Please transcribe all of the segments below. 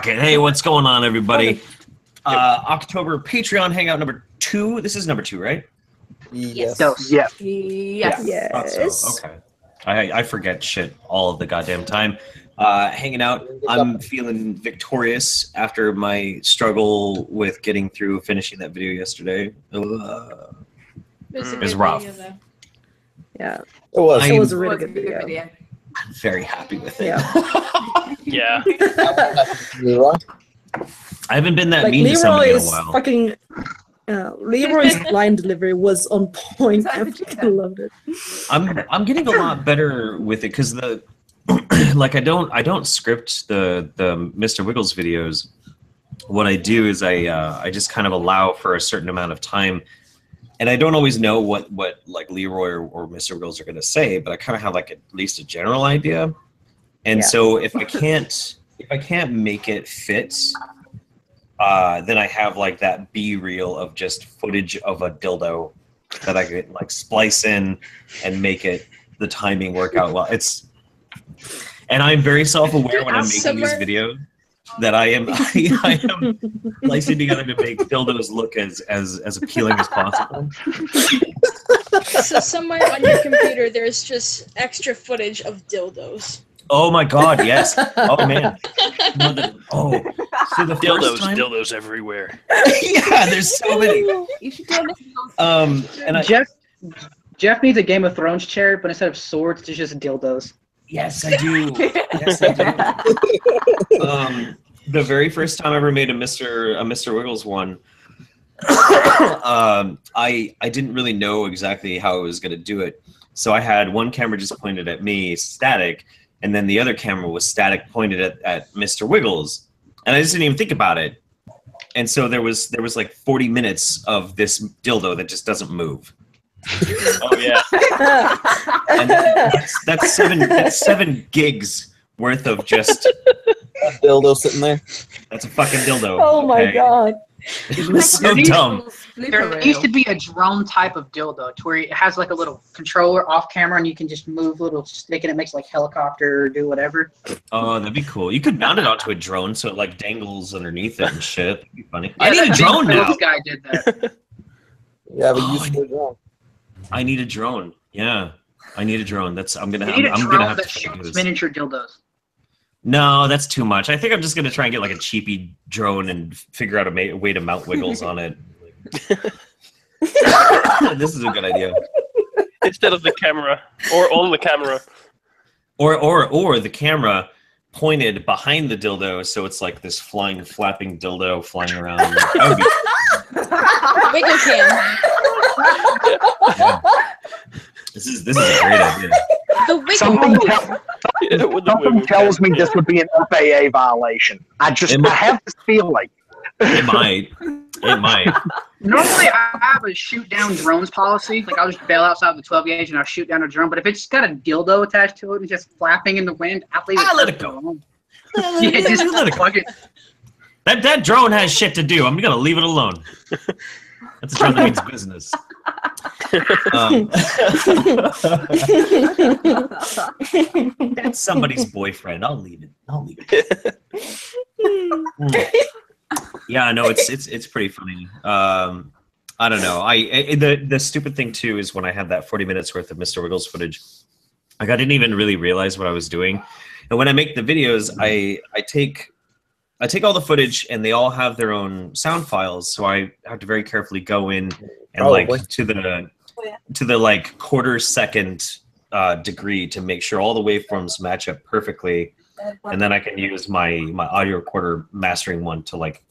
Okay, hey, what's going on, everybody? October Patreon Hangout number 2. This is number 2, right? Yes. Yes. Yes. Thought so. Okay. I forget shit all of the goddamn time. Hanging out. I'm feeling victorious after my struggle with getting through finishing that video yesterday. It was rough. Yeah. It was. It was a really good video. I'm very happy with it. Yeah. Leroy? I haven't been that Like mean to somebody in a Leroy's while. fucking Leroy's line delivery was on point. I fucking loved it. I'm getting a lot better with it because the like I don't script the Mr. Wiggles videos. What I do is I just kind of allow for a certain amount of time, and I don't always know what like Leroy or Mr. Wiggles are gonna say, but I kind of have like at least a general idea. And so if I can't make it fit, then I have like that B-reel of just footage of a dildo that I could like splice in and make it the timing work out well. And I'm very self-aware when I'm making these videos that I am splicing together to make dildos look as appealing as possible. So somewhere on your computer, there's just extra footage of dildos. Oh my God! Yes. Oh man. So the dildos everywhere. Yeah, there's so many. You should do And Jeff needs a Game of Thrones chair, but instead of swords, it's just dildos. Yes, I do. Yes, I do. The very first time I ever made a Mr. Wiggles one, I didn't really know exactly how I was going to do it. So I had one camera just pointed at me, static, and then the other camera was static, pointed at Mr. Wiggles, and I just didn't even think about it. And so there was like 40 minutes of this dildo that just doesn't move. Oh yeah. And that's 7 gigs worth of just dildo sitting there. That's a fucking dildo. Oh my God. It was so dumb. There used to be a drone type of dildo to where it has like a little controller off camera and you can just move a little stick and it makes like helicopter or do whatever. Oh, that'd be cool. You could mount it onto a drone so it like dangles underneath it and shit. That'd be funny. Yeah, I need a drone now. This guy did that. Yeah, but useful drone. I need a drone. Yeah, I need a drone. I'm gonna have that to shoots do this. miniature dildos. No, that's too much. I think I'm just gonna try and get like a cheapy drone and figure out a way to mount Wiggles on it. This is a good idea. Instead of the camera, or on the camera, or the camera pointed behind the dildo, so it's like this flapping dildo flying around. That would be Wiggle cam. Yeah. This is a great idea. The wiggle Something tells me this would be an FAA violation. I have this feeling. It might. Normally, I have a shoot down drones policy. Like I'll just bail outside the 12 gauge and I'll shoot down a drone. But if it's got a dildo attached to it and just flapping in the wind, I'll let it go. Yeah, just let it go. That drone has shit to do. I'm gonna leave it alone. That's a drone that means business. That's somebody's boyfriend. I'll leave it. Yeah, no, it's pretty funny. I don't know. The stupid thing too is when I had that 40 minutes worth of Mr. Wiggles footage, like I didn't even really realize what I was doing. And when I make the videos, I take all the footage and they all have their own sound files, so I have to very carefully go in and like to the like quarter-second degree to make sure all the waveforms match up perfectly, and then I can use my audio recorder mastering one to like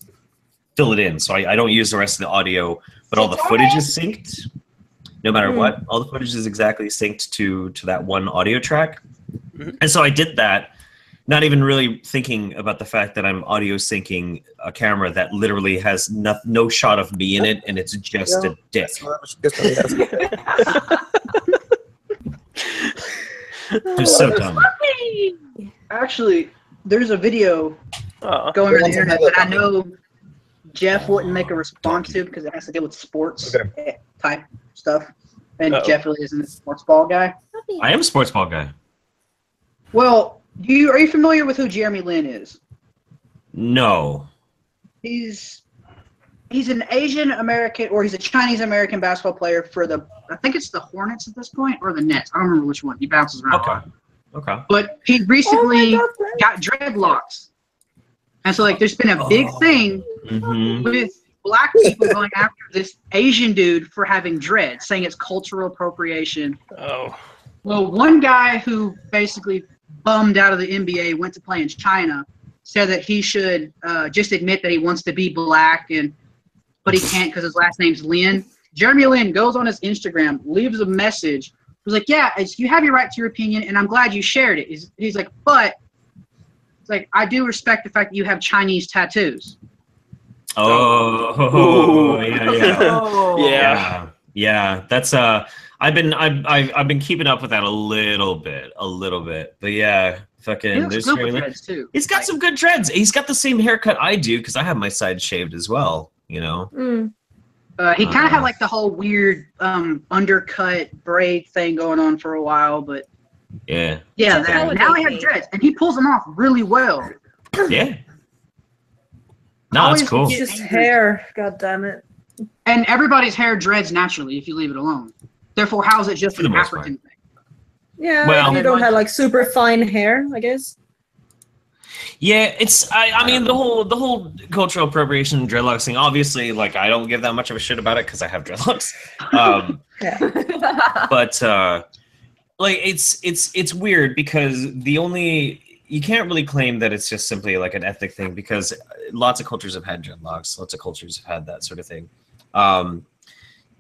fill it in. So I don't use the rest of the audio, but all the footage is synced. No matter what, all the footage is exactly synced to that one audio track. And so I did that, not even really thinking about the fact that I'm audio syncing a camera that literally has no shot of me in it, and it's just a dick. It's so dumb. Actually, there's a video going around the internet that I know Jeff wouldn't make a response to because it has to deal with sports type stuff. And Jeff really isn't a sports ball guy. I am a sports ball guy. Well, are you familiar with who Jeremy Lin is? No. He's an Asian American, or he's a Chinese American basketball player for I think it's the Hornets at this point, or the Nets. I don't remember which one. He bounces around a lot. Okay. But he recently got dreadlocks. And so, like, there's been a big thing with black people going after this Asian dude for having dreads, saying it's cultural appropriation. Oh. Well, one guy who basically bummed out of the NBA, went to play in China, said that he should just admit that he wants to be black, but he can't because his last name's Lin. Jeremy Lin goes on his Instagram, leaves a message. He's like, yeah, you have your right to your opinion, and I'm glad you shared it. He's like, but it's like, I do respect the fact that you have Chinese tattoos. Oh, yeah. Yeah. Yeah. That's I've been keeping up with that a little bit, but yeah, fucking. He looks good with dreads too. He's got some good dreads. He's got the same haircut I do because I have my side shaved as well. You know. He kind of had like the whole weird undercut braid thing going on for a while, but yeah. Now he has dreads, and he pulls them off really well. Yeah. No, it's cool. It's just hair. God damn it. And everybody's hair dreads naturally if you leave it alone. Therefore, how is it just an African thing? Yeah, well, if you don't have like super fine hair, I guess. Yeah, it's I mean the whole cultural appropriation dreadlocks thing. Obviously, like I don't give that much of a shit about it because I have dreadlocks. But like it's weird because you can't really claim that it's just simply like an ethnic thing because lots of cultures have had dreadlocks. Lots of cultures have had that sort of thing.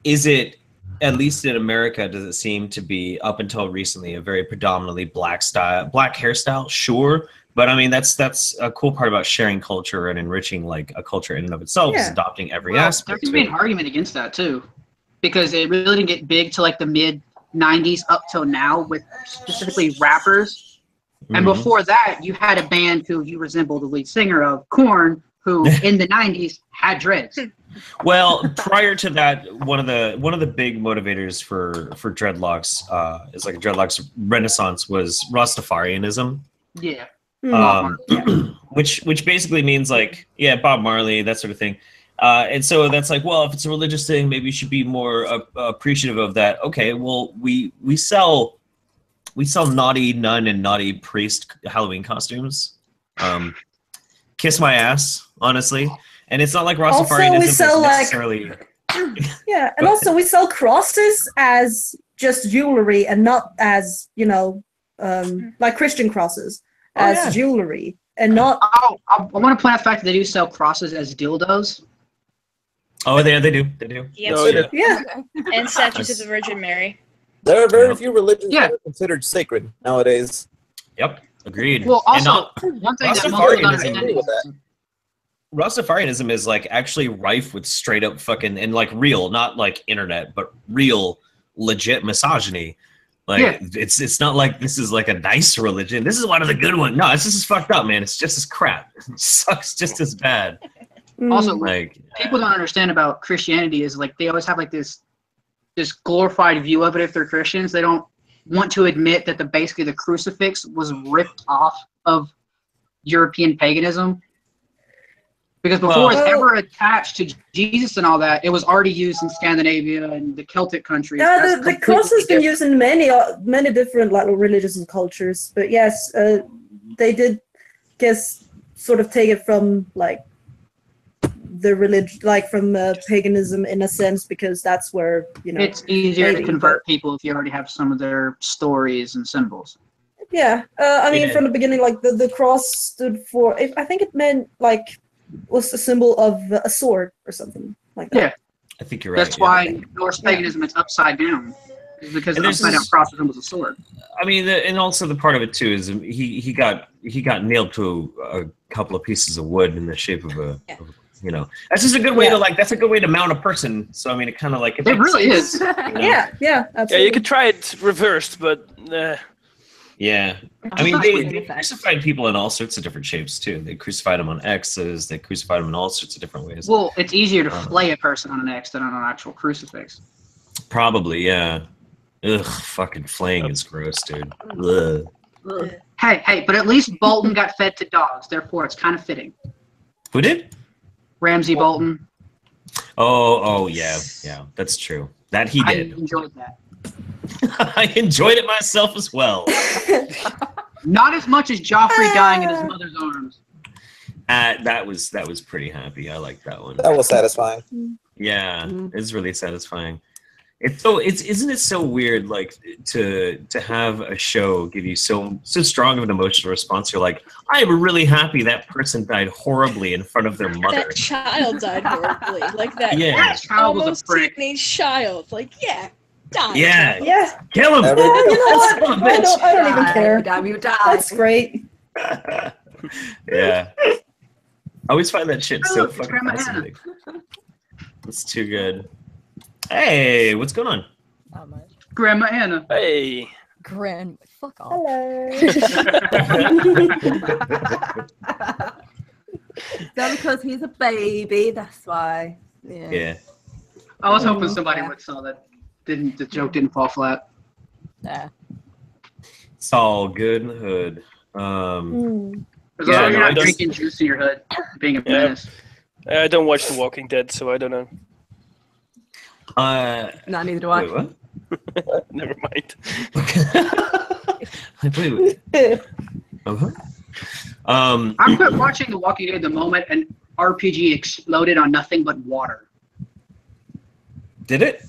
Is it, at least in America, does it seem to be up until recently a very predominantly black hairstyle? Sure. But I mean, that's a cool part about sharing culture and enriching like a culture in and of itself is adopting every aspect. There can be an argument against that too, because it really didn't get big till like the mid '90s up till now with specifically rappers. And before that, you had a band who you resemble the lead singer of, Korn, who in the '90s had dreads. Well, prior to that, one of the big motivators for dreadlocks is like a dreadlocks renaissance was Rastafarianism. Yeah. Which basically means like Bob Marley, that sort of thing. And so that's like, well, if it's a religious thing, maybe you should be more appreciative of that. Okay, well, we sell naughty nun and naughty priest Halloween costumes. Kiss my ass, honestly. And it's not like Rastafarianism is necessarily. Yeah, and also we sell crosses as just jewelry and not as like Christian crosses as jewelry and not. I want to point out the fact that they do sell crosses as dildos. Oh, they do. Yes. Oh, yeah. Yeah. And statues of the Virgin Mary. There are very few religions that are considered sacred nowadays. Yep, agreed. Well, also, one thing that most people don't understand Rastafarianism is like actually rife with straight up fucking and like real, not like internet, but real legit misogyny. Like it's not like this is like a nice religion. This is one of the good ones. No, it's just as fucked up, man. It's just as crap. It sucks just as bad. Also, like people don't understand about Christianity is like they always have like this glorified view of it if they're Christians. They don't want to admit that basically the crucifix was ripped off of European paganism. Because before it's ever attached to Jesus and all that, it was already used in Scandinavia and the Celtic countries. Yeah, the cross has been used in many different like religions and cultures. But yes, they did, sort of take it from like the religion, like from paganism in a sense, because that's where it's easier to convert people if you already have some of their stories and symbols. Yeah, I mean, from the beginning, like the cross stood for. I think it meant like. Was a symbol of a sword or something like that. Yeah, I think you're right. That's why Norse paganism is upside down, because the upside down cross resembles a sword. I mean, and also the part of it too is he got nailed to a couple of pieces of wood in the shape of a. That's just a good way to that's a good way to mount a person. So I mean, it kind of like it really is. Yeah, absolutely. Yeah, you could try it reversed, but. Yeah, I mean, they crucified people in all sorts of different shapes too. They crucified them on X's. They crucified them in all sorts of different ways. Well, it's easier to flay a person on an X than on an actual crucifix. Probably, yeah. Ugh, fucking flaying is gross, dude. Ugh. Hey, but at least Bolton got fed to dogs. Therefore, it's kind of fitting. Who did? Ramsey Bolton. Oh, yeah, that's true. That he did. I enjoyed that. I enjoyed it myself as well. Not as much as Joffrey dying in his mother's arms. That was pretty happy. I like that one. That was satisfying. Yeah, it's really satisfying. Isn't it so weird, like to have a show give you so strong of an emotional response? You're like, I'm really happy that person died horribly in front of their mother. That child died horribly, like that. Yeah. That child was a almost prick. teenage child, like yeah, die. Yeah, kill him. You know what? I don't even care. Damn, you die. That's great. Yeah. I always find that shit so Look, it's fucking Grandma Anna. fascinating. It's too good. Hey, what's going on? Not much. Grandma Anna. Hey. Fuck off. Hello. That's because he's a baby. That's why. Yeah. I was hoping somebody would saw that. The joke didn't fall flat. Yeah. It's all good in the hood. As Yeah, long as you're no, not drinking juice in your hood, being a menace. I don't watch The Walking Dead, so I don't know. Not neither do I. Wait, what? Never mind. Wait. Uh-huh. I quit watching The Walking Dead the moment an RPG exploded on nothing but water. Did it?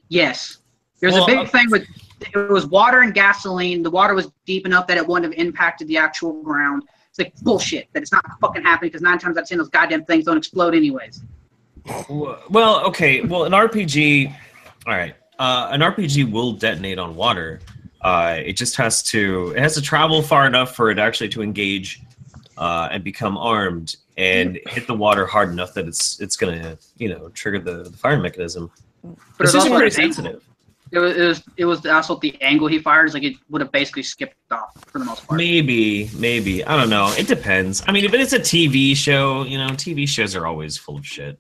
Yes. There's Well, a big thing with it was water and gasoline. The water was deep enough that it wouldn't have impacted the actual ground. It's like bullshit that it's not fucking happening because 9 times out of 10 those goddamn things don't explode anyways. Well, okay. Well, an RPG, all right. An RPG will detonate on water. It just has to travel far enough for it actually to engage and become armed and hit the water hard enough that it's gonna trigger the firing mechanism. But It's it was just also pretty the angle. sensitive. It was also the angle he fires. Like it would have basically skipped off for the most part. Maybe. I don't know. It depends. I mean, if it's a TV show, TV shows are always full of shit.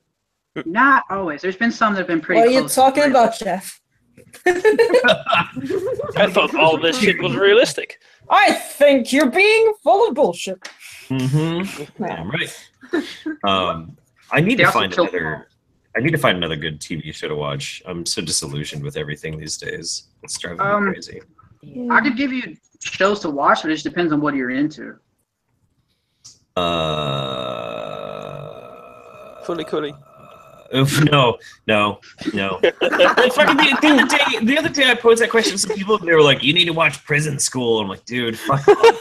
Not always. There's been some that have been pretty What are you close. talking about, Jeff? I thought all this shit was realistic. I think you're being full of bullshit. Mm-hmm. Damn right. I need They to also find killed another good TV show to watch. I'm so disillusioned with everything these days. It's driving me crazy. I could give you shows to watch, but it just depends on what you're into. Fully Coolie. No. The other day I posed that question to some people, and they were like, "You need to watch Prison School." I'm like, "Dude, fuck off."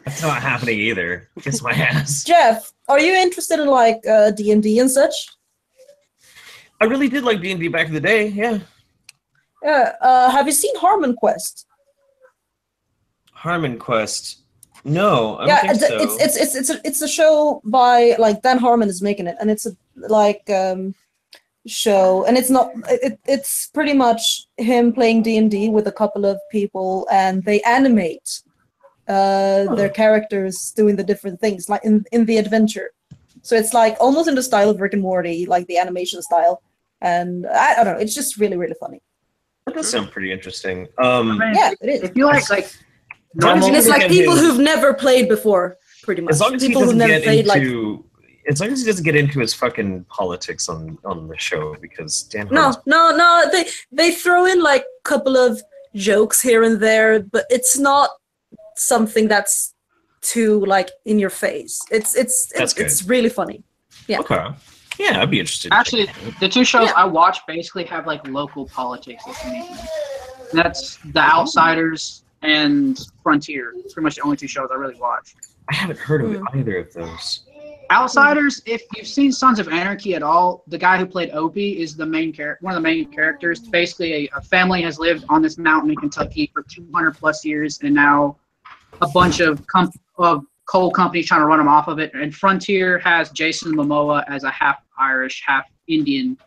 That's not happening either. Kiss my ass. Jeff, are you interested in like D&D and such? I really did like D&D back in the day. Yeah. Yeah. Have you seen Harmon Quest? Harmon Quest. No, I don't think so. It's a show by like Dan Harmon is making it, and it's a show, and it's pretty much him playing D&D with a couple of people, and they animate their characters doing the different things like in the adventure. So it's like almost in the style of Rick and Morty, like the animation style, and I don't know, it's just really really funny. That does sound pretty interesting. Yeah, it is. If you like normal, And it's like people who've never played before, pretty much. as long as he People who've doesn't never get played like as long as he doesn't get into his fucking politics on the show, because Dan no, they throw in like a couple of jokes here and there, but it's not something that's too like in your face. It's really funny. Yeah. Okay. Yeah, I'd be interested. Actually, the two shows I watch basically have like local politics. That's The Outsiders and Frontier. Pretty much the only two shows I really watch. I haven't heard of either of those. Outsiders, if you've seen Sons of Anarchy at all, the guy who played Opie is the main one of the main characters. Basically, a family has lived on this mountain in Kentucky for 200 plus years, and now a bunch of coal companies trying to run them off of it. And Frontier has Jason Momoa as a half Irish, half Indian,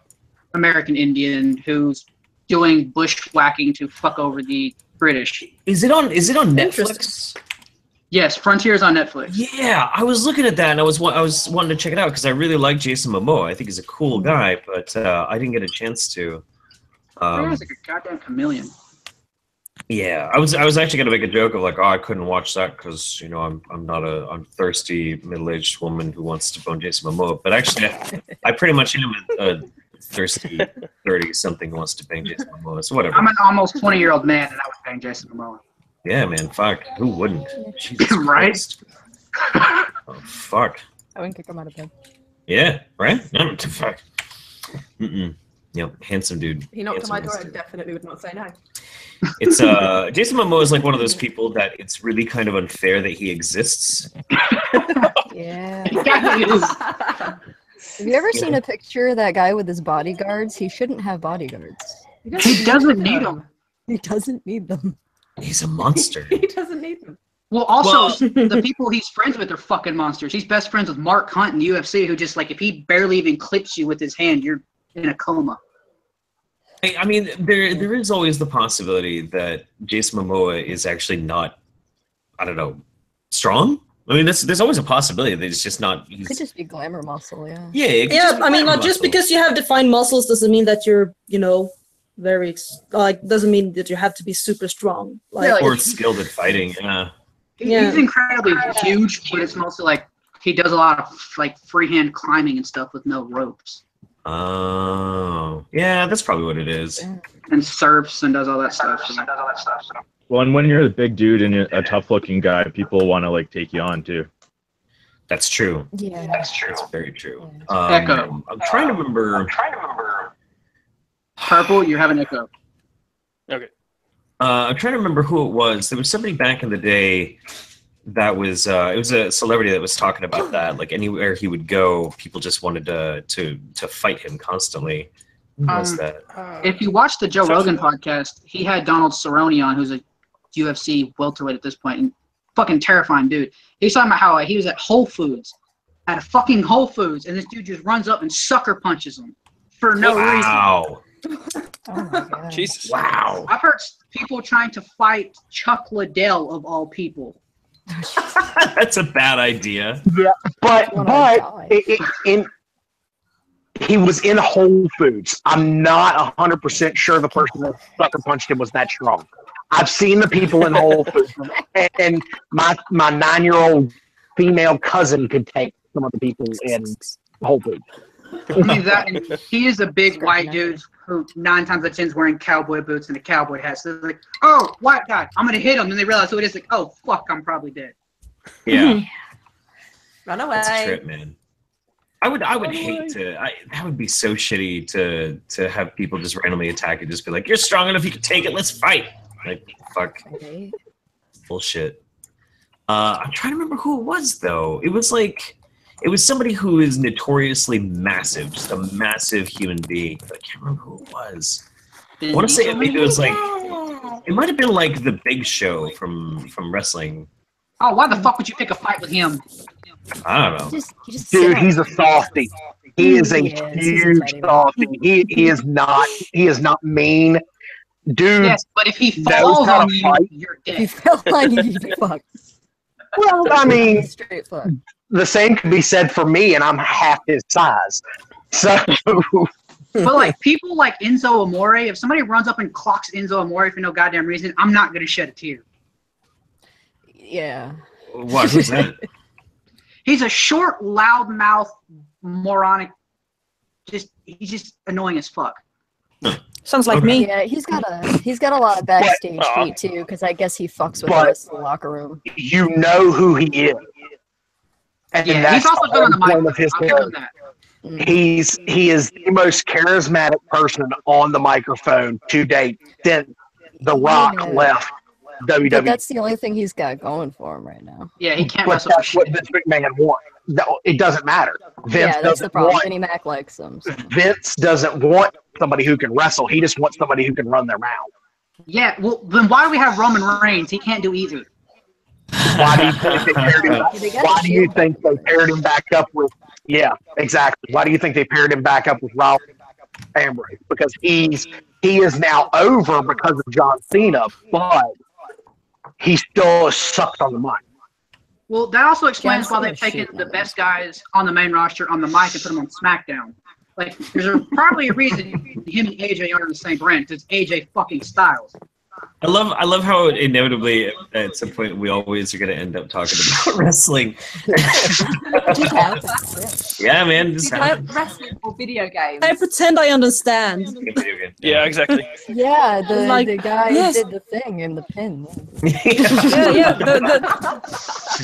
American Indian, who's doing bushwhacking to fuck over the British. Is it on Netflix? Yes, Frontier is on Netflix. Yeah, I was looking at that, and I was wanting to check it out because I really like Jason Momoa. I think he's a cool guy, but I didn't get a chance to. Frontier's like a goddamn chameleon. Yeah, I was actually gonna make a joke of like, oh, I couldn't watch that because I'm not I'm thirsty middle-aged woman who wants to bone Jason Momoa, but actually I pretty much am a thirsty 30-something who wants to bang Jason Momoa. So whatever. I'm an almost 20-year-old man, and I would bang Jason Momoa. Yeah, man. Fuck. Who wouldn't? Jesus Right? Christ. Oh fuck. I wouldn't kick him out of bed. Yeah. Right. No, fuck. Yep. Handsome dude. He knocked on my door. I Handsome. definitely would not say no. It's Jason Momoa is like one of those people that it's really kind of unfair that he exists. Yeah. Yeah, he is. Have you ever seen a picture of that guy with his bodyguards? He shouldn't have bodyguards. He doesn't need them. He doesn't need them. He's a monster. He doesn't need them. Well, also, the people he's friends with are fucking monsters. He's best friends with Mark Hunt in the UFC, who just, like, if he barely even clips you with his hand, you're in a coma. I mean, there is always the possibility that Jason Momoa is actually not, I don't know, strong. I mean, there's always a possibility that it's just not. It could just be glamour muscle, yeah. Yeah, it could Yeah, just be I mean, glamour just muscle. because you have defined muscles doesn't mean that you're, very doesn't mean that you have to be super strong. Like, Yeah, like- or skilled at fighting. Yeah. Yeah. He's incredibly huge, but it's mostly like he does a lot of like freehand climbing and stuff with no ropes, Oh, yeah, that's probably what it is. and surfs and does all that stuff. Well, and when you're a big dude and you're a tough-looking guy, people want to like take you on too. That's true. Yeah. That's very true. Echo. I'm trying to remember. Purple, you have an echo. Okay. I'm trying to remember who it was. There was somebody back in the day that was it was a celebrity that was talking about that. Like anywhere he would go, people just wanted to fight him constantly. Who was that? If you watch the Joe Rogan podcast, he had Donald Cerrone on, who's a UFC welterweight at this point, and fucking terrifying dude. He's talking about how he was at Whole Foods, at a fucking Whole Foods, and this dude just runs up and sucker punches him for no reason. Wow. Oh my god. Jesus. Wow. I've heard people trying to fight Chuck Liddell of all people. That's a bad idea. Yeah, but Wanna die. he was in Whole Foods. I'm not 100% sure the person that sucker punched him was that strong. I've seen the people in Whole Foods, and my 9-year-old female cousin could take some of the people in Whole Foods. I mean, and he is a big white dude who 9 times out of 10 is wearing cowboy boots and a cowboy hat. So they're like, oh, white guy, I'm going to hit him. And they realize who it is. Like, oh, fuck, I'm probably dead. Yeah. Run away. That's a trip, man. I would hate to. That would be so shitty to have people just randomly attack and just be like, "You're strong enough, you can take it. Let's fight." Like, fuck, bullshit. I'm trying to remember who it was though. It was somebody who is notoriously massive, just a massive human being. But I can't remember who it was. I want to say maybe it was like it might have been like the Big Show from wrestling. Oh, why the fuck would you pick a fight with him? I don't know. Dude, he's a softie. He is a huge softie. He is not mean. Dude, Yes, but if he knows falls how on to you, fight. you're If you dead. fell on you, you'd be fucked. Well, I mean, Straight fuck. the same could be said for me, and I'm half his size. So, But like people like Enzo Amore, if somebody runs up and clocks Enzo Amore for no goddamn reason, I'm not gonna shed a tear. Yeah. What? Who's that? He's a short, loudmouth, moronic. He's just annoying as fuck. Sounds like me. Yeah, he's got a lot of backstage heat too, because I guess he fucks with the rest of the locker room. you know who he is. And Yeah, that's he's also good on the whole point mic. of his I'll give him character. that. He is the most charismatic person on the microphone to date since The Rock Yeah. left But WWE. that's the only thing he's got going for him right now. Yeah, he can't But wrestle for that's what shit. Vince McMahon wants. No, it doesn't matter. Vince Yeah, that's the doesn't problem. want Vinnie Mac likes him. So. Vince doesn't want somebody who can wrestle. He just wants somebody who can run their mouth. Yeah, well, then why do we have Roman Reigns? He can't do either. Why do you think they paired him? Why do you think they paired him back up with? Yeah, exactly. Why do you think they paired him back up with Raul Ambrose? Because he is now over because of John Cena, but he still sucks on the mic. Well, that also explains John why they've Cena's taken shit the now. best guys on the main roster on the mic and put them on SmackDown. Like, there's probably a reason him and AJ aren't in the same brand. It's AJ fucking Styles. I love how inevitably at some point we always are going to end up talking about wrestling. Yeah, man. Just wrestling or video games. I pretend I understand. Yeah, exactly. Yeah, Like, the guy yes. did the thing in the pin. Yeah,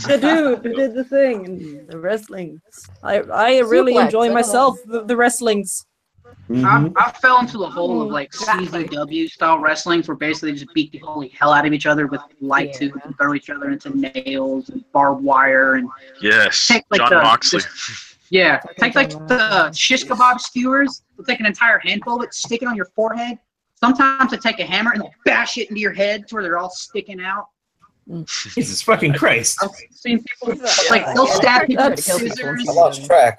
the dude who did the thing and the wrestling. I really Suplex, enjoy I myself the wrestlings. I fell into the hole of like CZW style wrestlings where basically they just beat the holy hell out of each other with light tubes and throw each other into nails and barbed wire and Yes, like, John Moxley. Take like the shish kebab skewers, they'll take an entire handful of it, stick it on your forehead. Sometimes they take a hammer and they'll bash it into your head to where they're all sticking out. Jesus fucking Christ. I've seen people like they'll stab people with scissors. I lost track.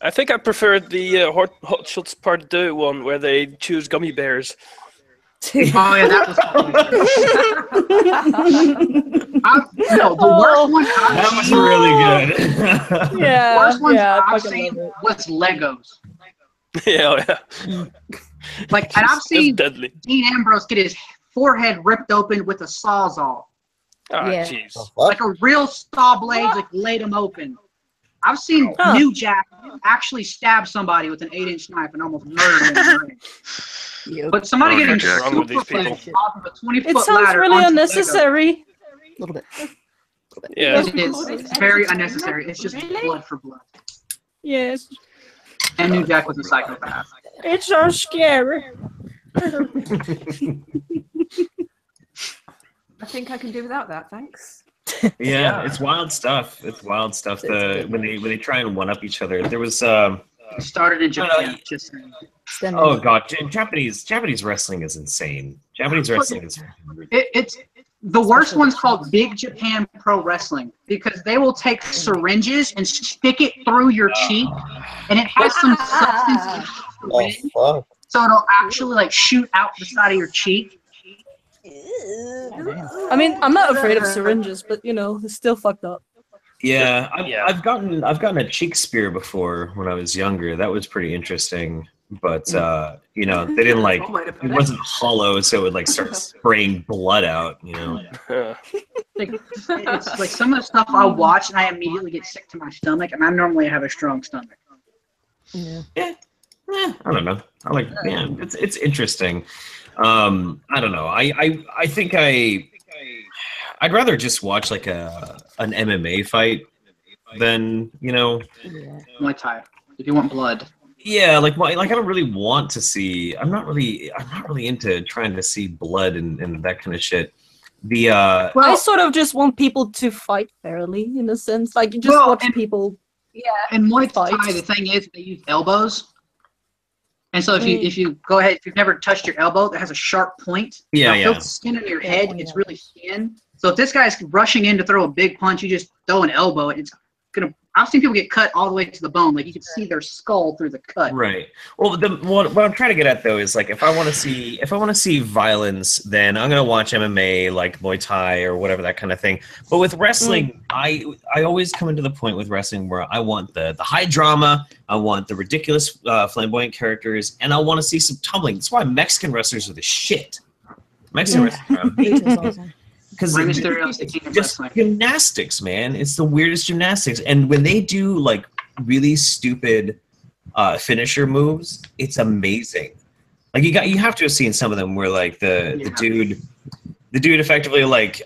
I think I preferred the Hot Shots Part 2 one where they choose gummy bears. Oh yeah, that was funny. No, the worst one That was really good. Yeah, the worst one yeah, I I've fucking seen love was Legos. Yeah. Like, and I've seen deadly. Dean Ambrose get his forehead ripped open with a sawzall. Ah, Yeah. jeez. Like a real saw blade, like laid him open. I've seen New Jack actually stab somebody with an 8-inch knife and almost murder him. But somebody Oh, getting Jack. Wrong with these people. off of a 20-foot It sounds ladder really onto unnecessary. A little bit. Yeah. It is. It's very unnecessary. It's just blood for blood. Yes, And New Jack was a psychopath. it's so scary. I think I can do without that, thanks. Yeah, it's wild stuff. It's wild stuff. When they try and one up each other. There was It started in Japan. Just oh god, Japanese wrestling is insane. Japanese wrestling is it's the worst one's called Big Japan Pro Wrestling because they will take syringes and stick it through your cheek, and it has some substance in it, Fuck. so it'll actually like shoot out the side of your cheek. I mean, I'm not afraid of syringes, but you know, it's still fucked up. Yeah, I've gotten a cheek spear before when I was younger. That was pretty interesting. But you know, they didn't like it wasn't hollow, so it would like start spraying blood out. You know, It's like some of the stuff I watch and I immediately get sick to my stomach, and I normally have a strong stomach. I don't know. I like it's interesting. I don't know. I think I'd rather just watch like an MMA fight than Muay Thai. If you want blood. Yeah, like I don't really want to see. I'm not really into trying to see blood and that kind of shit. I sort of just want people to fight fairly, in a sense. Like you just watch people. Yeah. And Muay Thai, the thing is, they use elbows. And so if you go ahead, if you've never touched your elbow, that has a sharp point. Yeah, now, if it's skin on your head, it's really thin. So if this guy's rushing in to throw a big punch, you just throw an elbow, and it's gonna. I've seen people get cut all the way to the bone, like you can see their skull through the cut. Right. Well, what I'm trying to get at though is like if I want to see violence, then I'm gonna watch MMA like Muay Thai or whatever, that kind of thing. But with wrestling, I always come into the point with wrestling where I want the high drama, I want the ridiculous flamboyant characters, and I want to see some tumbling. That's why Mexican wrestlers are the shit. Mexican wrestlers are amazing. Because just gymnastics, man. It's the weirdest gymnastics. And when they do like really stupid finisher moves, it's amazing. Like you have to have seen some of them where like the dude effectively like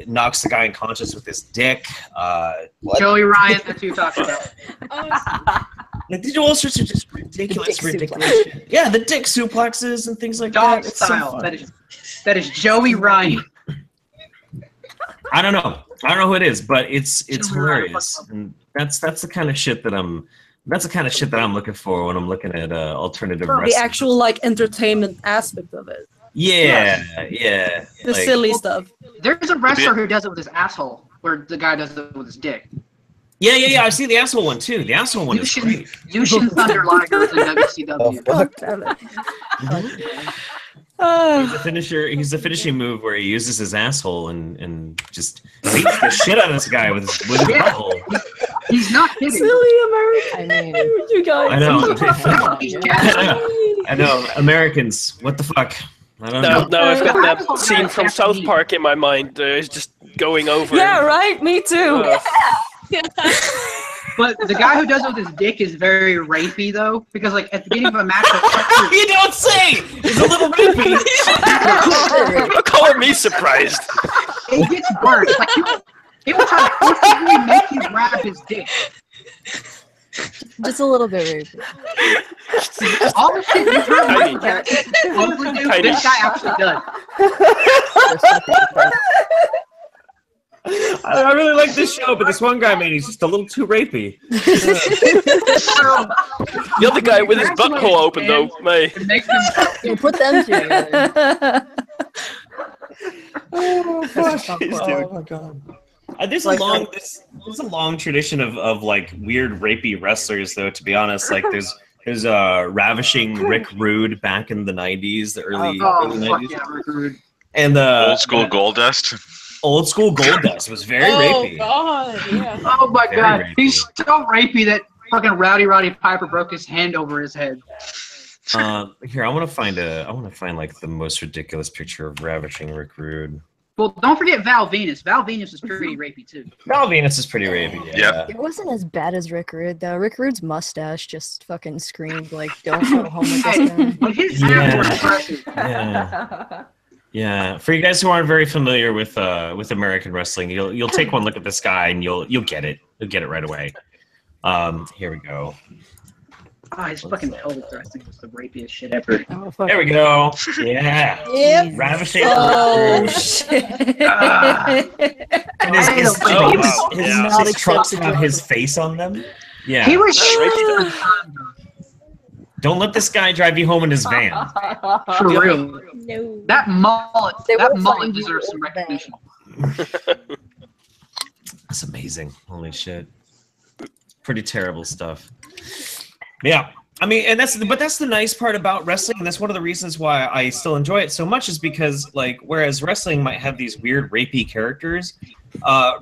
knocks the guy unconscious with his dick. Joey Ryan, that's who you're talking about. Like they do all sorts of just ridiculous shit. Yeah, the dick suplexes and things like Dog that. style. So that is Joey Ryan. I don't know who it is, but it's hilarious, and that's the kind of shit that I'm looking for when I'm looking at alternative wrestling. The actual like entertainment aspect of it. Yeah. The silly stuff. There's a wrestler who does it with his asshole, where the guy does it with his dick. Yeah. I've seen the asshole one too. The asshole one is great. Yushin Thunder Liger is in WCW. Oh, damn it. He's the finishing move where he uses his asshole and just beats the shit out of this guy with his butthole. He's not kidding. Silly American. I mean, you guys. I know. Americans. What the fuck? I don't know. No, I've got that scene from South Park in my mind. It's just going over. Yeah, right. Me too. But the guy who does it with his dick is very rapey, though, because like at the beginning of a match, you don't say. He's a little rapey. Don't call me surprised. It gets worse. Like he will try to forcibly make you grab his dick. Just a little bit rapey. All the shit you heard Michael Jackson supposedly do, this guy actually does. I really like this show, but this one guy, man, he's just a little too rapey. The other guy with his butthole open, though, May. Yeah, put them together. Oh my god. There's a long tradition of like weird rapey wrestlers, though. To be honest, like there's ravishing Rick Rude back in the '90s, the early '90s, yeah, Rick Rude. And the old school Goldust. Old school Goldust was very rapey. Oh god, yeah. Oh my Very god, rapey. he's so rapey that fucking Roddy Piper broke his hand over his head. Here, I want to find like the most ridiculous picture of ravishing Rick Rude. Well, don't forget Val Venus. Val Venus is pretty rapey too. Val Venus is pretty rapey. Yeah. It wasn't as bad as Rick Rude though. Rick Rude's mustache just fucking screamed like, "Don't go home with this guy." But his abs were impressive. Yeah. Yeah. For you guys who aren't very familiar with American wrestling, you'll take one look at this guy and you'll get it. You'll get it right away. Here we go. Oh, his fucking pelvic thrusting was the rapiest shit ever. There we go. Yeah. Yep. Ravishing. Oh shit. And his trunks have his face on them. Yeah. He was Don't let this guy drive you home in his van. For real. No. That mullet deserves some recognition. That's amazing. Holy shit. Pretty terrible stuff. Yeah. I mean, and that's the nice part about wrestling, and that's one of the reasons why I still enjoy it so much, is because like whereas wrestling might have these weird rapey characters,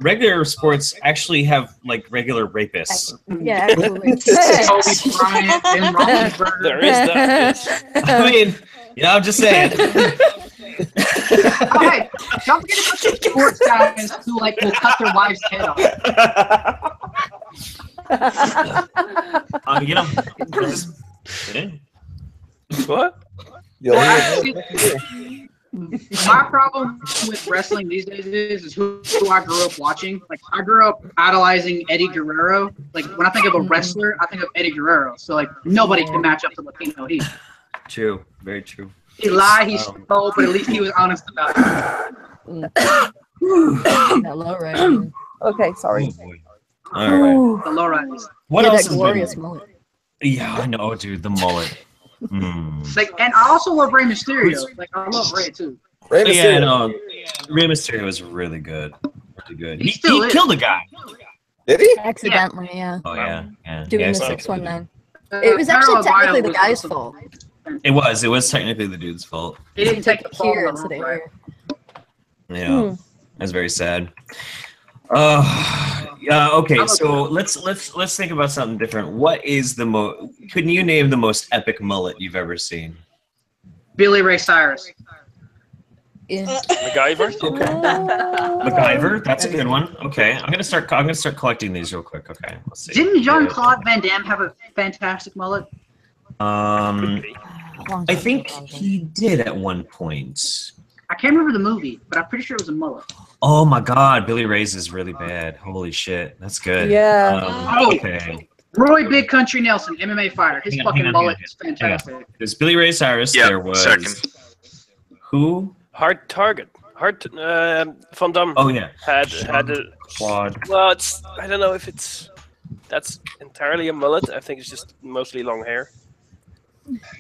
regular sports actually have like regular rapists. Yeah, absolutely. Kobe Bryant, Ben Roethlisberger. There is that. Yes. I mean, I'm just saying. Okay, don't forget about the sports guys who like will cut their wife's head off. What? My problem with wrestling these days is who I grew up watching. Like, I grew up idolizing Eddie Guerrero. Like, when I think of a wrestler, I think of Eddie Guerrero. So, like, nobody can match up to Latino Heat. True. Very true. He lied, he stole, but at least he was honest about it. Hello, right? Okay, sorry. All right. The lowriders. What else? Has glorious been... mullet. Yeah, I know, dude. The mullet. Mm. Like, and I also love Rey Mysterio. Like, I love Rey too. Rey Mysterio. Yeah, no. Rey Mysterio was really good. Really good. He still killed a guy. Did he? Accidentally, yeah. Oh yeah. Doing the 619. It was actually technically the guy's fault. It was technically the dude's fault. He didn't take the fall. Here instead of here. Yeah, that's very sad. Okay, so let's think about something different. What is the Couldn't you name the most epic mullet you've ever seen? Billy Ray Cyrus. Yeah. MacGyver. Okay. MacGyver. That's a good one. Okay, I'm gonna start collecting these real quick. Okay, let's see. Didn't Jean-Claude Van Damme have a fantastic mullet? I think he did at one point. I can't remember the movie, but I'm pretty sure it was a mullet. Oh my God, Billy Ray's is really bad. Holy shit, that's good. Yeah. Okay. Roy Big Country Nelson, MMA fighter. His fucking mullet is fantastic. There's Billy Ray Cyrus. Yeah, there was second. Who? Hard Target. Van Damme. Oh yeah. Had a Quad. Well, I don't know if that's entirely a mullet. I think it's just mostly long hair.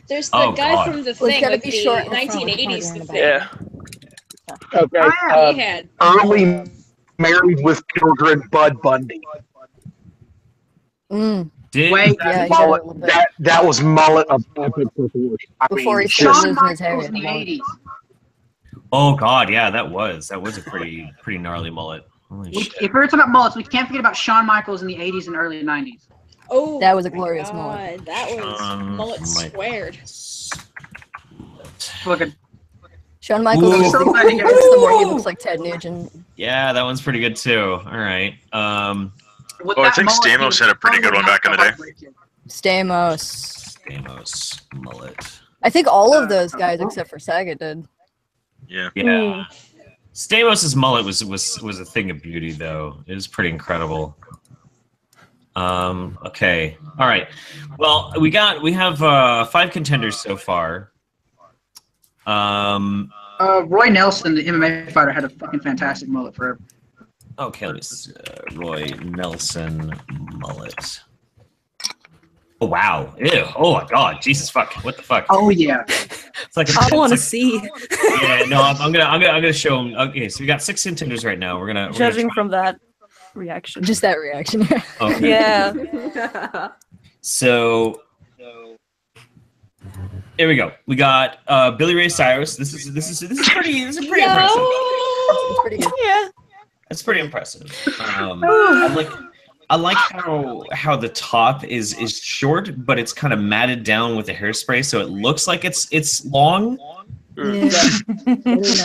There's the guy from The Thing, gotta like be the short 1980s The Thing. Yeah. Okay. He had. Early Married with Children, Bud Bundy. Did that was mullet of epic proportion. Before he Shawn started losing his hair. Michaels in the 80s. Oh God, yeah, that was a pretty gnarly mullet. Holy shit. If we're talking about mullets, we can't forget about Shawn Michaels in the 80s and early 90s. Oh, that was a glorious mullet. That was mullet squared. Look at Shawn Michaels Ooh. is the more he looks like Ted Nugent. Yeah, that one's pretty good too. All right. Oh, I think Stamos had a pretty good one back in the day. Stamos mullet. I think all of those guys except for Saget did. Yeah. Yeah. Stamos's mullet was a thing of beauty, though. It was pretty incredible. Okay. All right. Well, we have 5 contenders so far. Roy Nelson, the MMA fighter, had a fucking fantastic mullet forever. Okay, let me see. Roy Nelson mullet. Oh wow! Ew! Oh my god! Jesus fuck! What the fuck? Oh yeah! It's like I want to see. Yeah, no, I'm gonna show them. Okay, so we got 6 contenders right now. We're gonna Judging from that reaction. Just that reaction. Okay. Yeah. So here we go. We got Billy Ray Cyrus. This is pretty impressive. It's pretty good. Yeah. That's pretty impressive. I like how the top is short, but it's kind of matted down with the hairspray, so it looks like it's long. Yeah. It's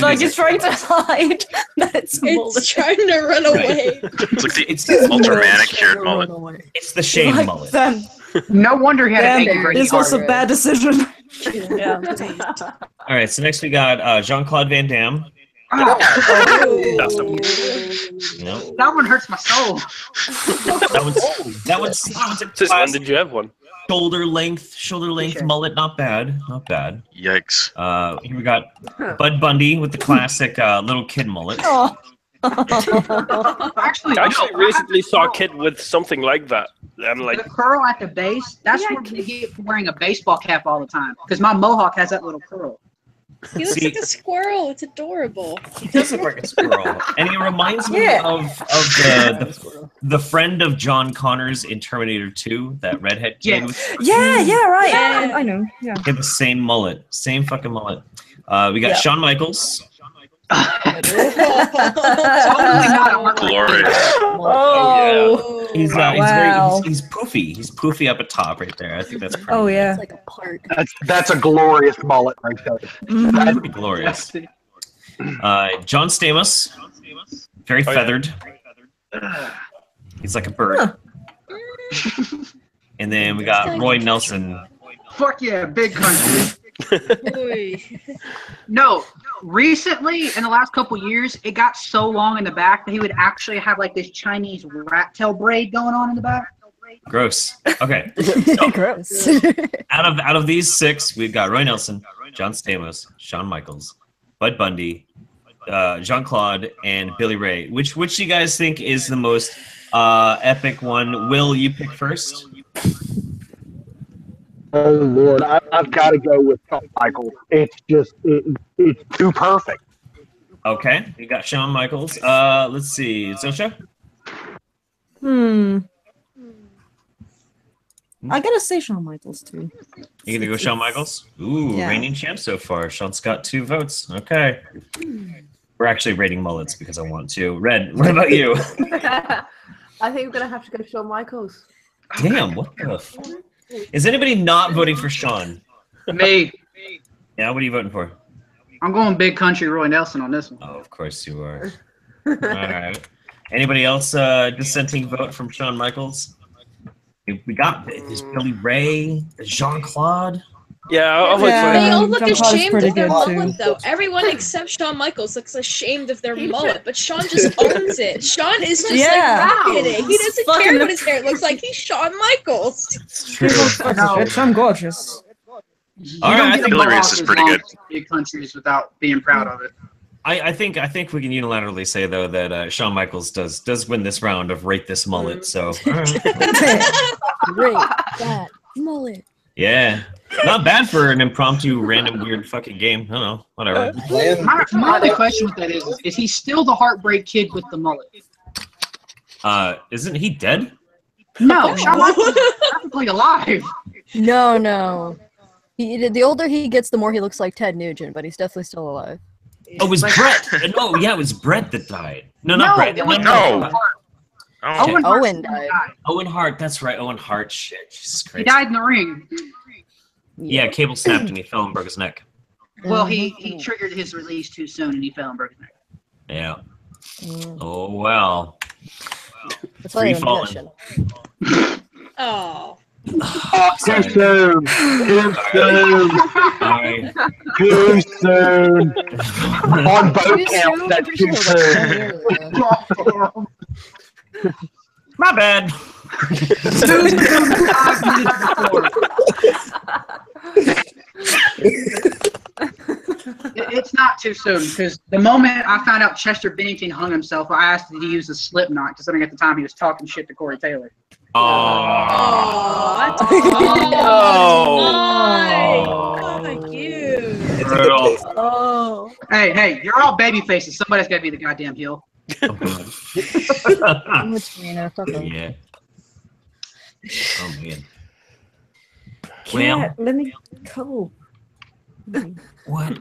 like it's trying to hide that it's trying to run away. It's the ultra manicured mullet. It's the shade like mullet. Them. No wonder he had to take a This was a bad decision. Yeah. All right, so next we got Jean-Claude Van Damme. Oh. No. That one hurts my soul. That one's Since when did you have one? shoulder length mullet. Not bad. Yikes. Here we got Bud Bundy with the classic little kid mullet. Oh. Actually, I recently saw a kid with something like that. I'm like, the curl at the base, that's what they get for wearing a baseball cap all the time. Because my mohawk has that little curl. He looks like a squirrel. It's adorable. He does look like a squirrel, and he reminds me of the friend of John Connors in Terminator 2, that redhead kid. Yeah, right. Yeah. I know. Yeah. He had the same mullet, same fucking mullet. We got Shawn Michaels. Glorious. Oh. He's Wow. he's poofy. He's poofy up at top right there. I think that's pretty. Oh yeah. It's like a part. That's a glorious mullet right there. That's pretty glorious. John Stamos, very feathered. He's like a bird. And then we got Roy Nelson. Fuck yeah, big country. No, recently in the last couple years, it got so long in the back that he would actually have like this Chinese rat tail braid going on in the back. Gross. Okay. So, Gross. out of these 6, we've got Roy Nelson, John Stamos, Shawn Michaels, Bud Bundy, Jean-Claude, and Billy Ray. Which do you guys think is the most epic one? Will, you pick first? Oh Lord, I've got to go with Shawn Michaels. It's just it's too perfect. Okay, you got Shawn Michaels. Let's see, Zosha. I gotta say Shawn Michaels too. You gonna go Shawn Michaels? Ooh, Yeah. reigning champ so far. Sean's got 2 votes. Okay. We're actually rating mullets because I want to. Red, what about you? I think we're gonna have to go Shawn Michaels. Damn, what the fuck? Is anybody not voting for Sean? Me. Yeah, what are you voting for? I'm going big country Roy Nelson on this one. Oh, of course you are. All right. Anybody else dissenting vote from Shawn Michaels? We got there's Billy Ray, Jean-Claude. yeah, I'll vote for They him. all look Jean-Claude's ashamed pretty of their good, too. mullet, though. Everyone except Shawn Michaels looks ashamed of their mullet, but Shawn just owns it. Shawn is just Yeah. like rocking it. He doesn't Fucking care what his hair looks like. He's Shawn Michaels. It's true. Bitch, I'm gorgeous. All right, I think Billy Ray's is pretty good. Big countries without being proud of it. I think we can unilaterally say though that Shawn Michaels does win this round of rate this mullet. So Great. That mullet. yeah, not bad for an impromptu, random, weird fucking game. I don't know, whatever. My only question with that is he still the heartbreak kid with the mullet? Isn't he dead? No, Shawn Michaels is technically alive. No. The older he gets, the more he looks like Ted Nugent, but he's definitely still alive. Oh, it was Brett. No, yeah, it was Brett that died. No, not Brett. it was No. Owen Hart Owen died. Owen Hart. That's right. Owen Hart. Shit. Jesus He Christ. died in the ring. Yeah, cable snapped and he fell and broke his neck. Well, he triggered his release too soon, and he fell and broke his neck. Yeah. Oh well. That's why Free they don't do that falling. shit. Oh. Too soon. Too soon. Sorry. Too soon. On both counts, that's too soon. My bad. It's not too soon, because the moment I found out Chester Bennington hung himself, I asked him to use a slip knot, considering at the time he was talking shit to Corey Taylor. Oh. Fuck you. Oh. Hey, you're all baby faces. Somebody's got to be the goddamn heel. I'm with Serena. Fuck off. Yeah. Oh man. Cat, let me go. What?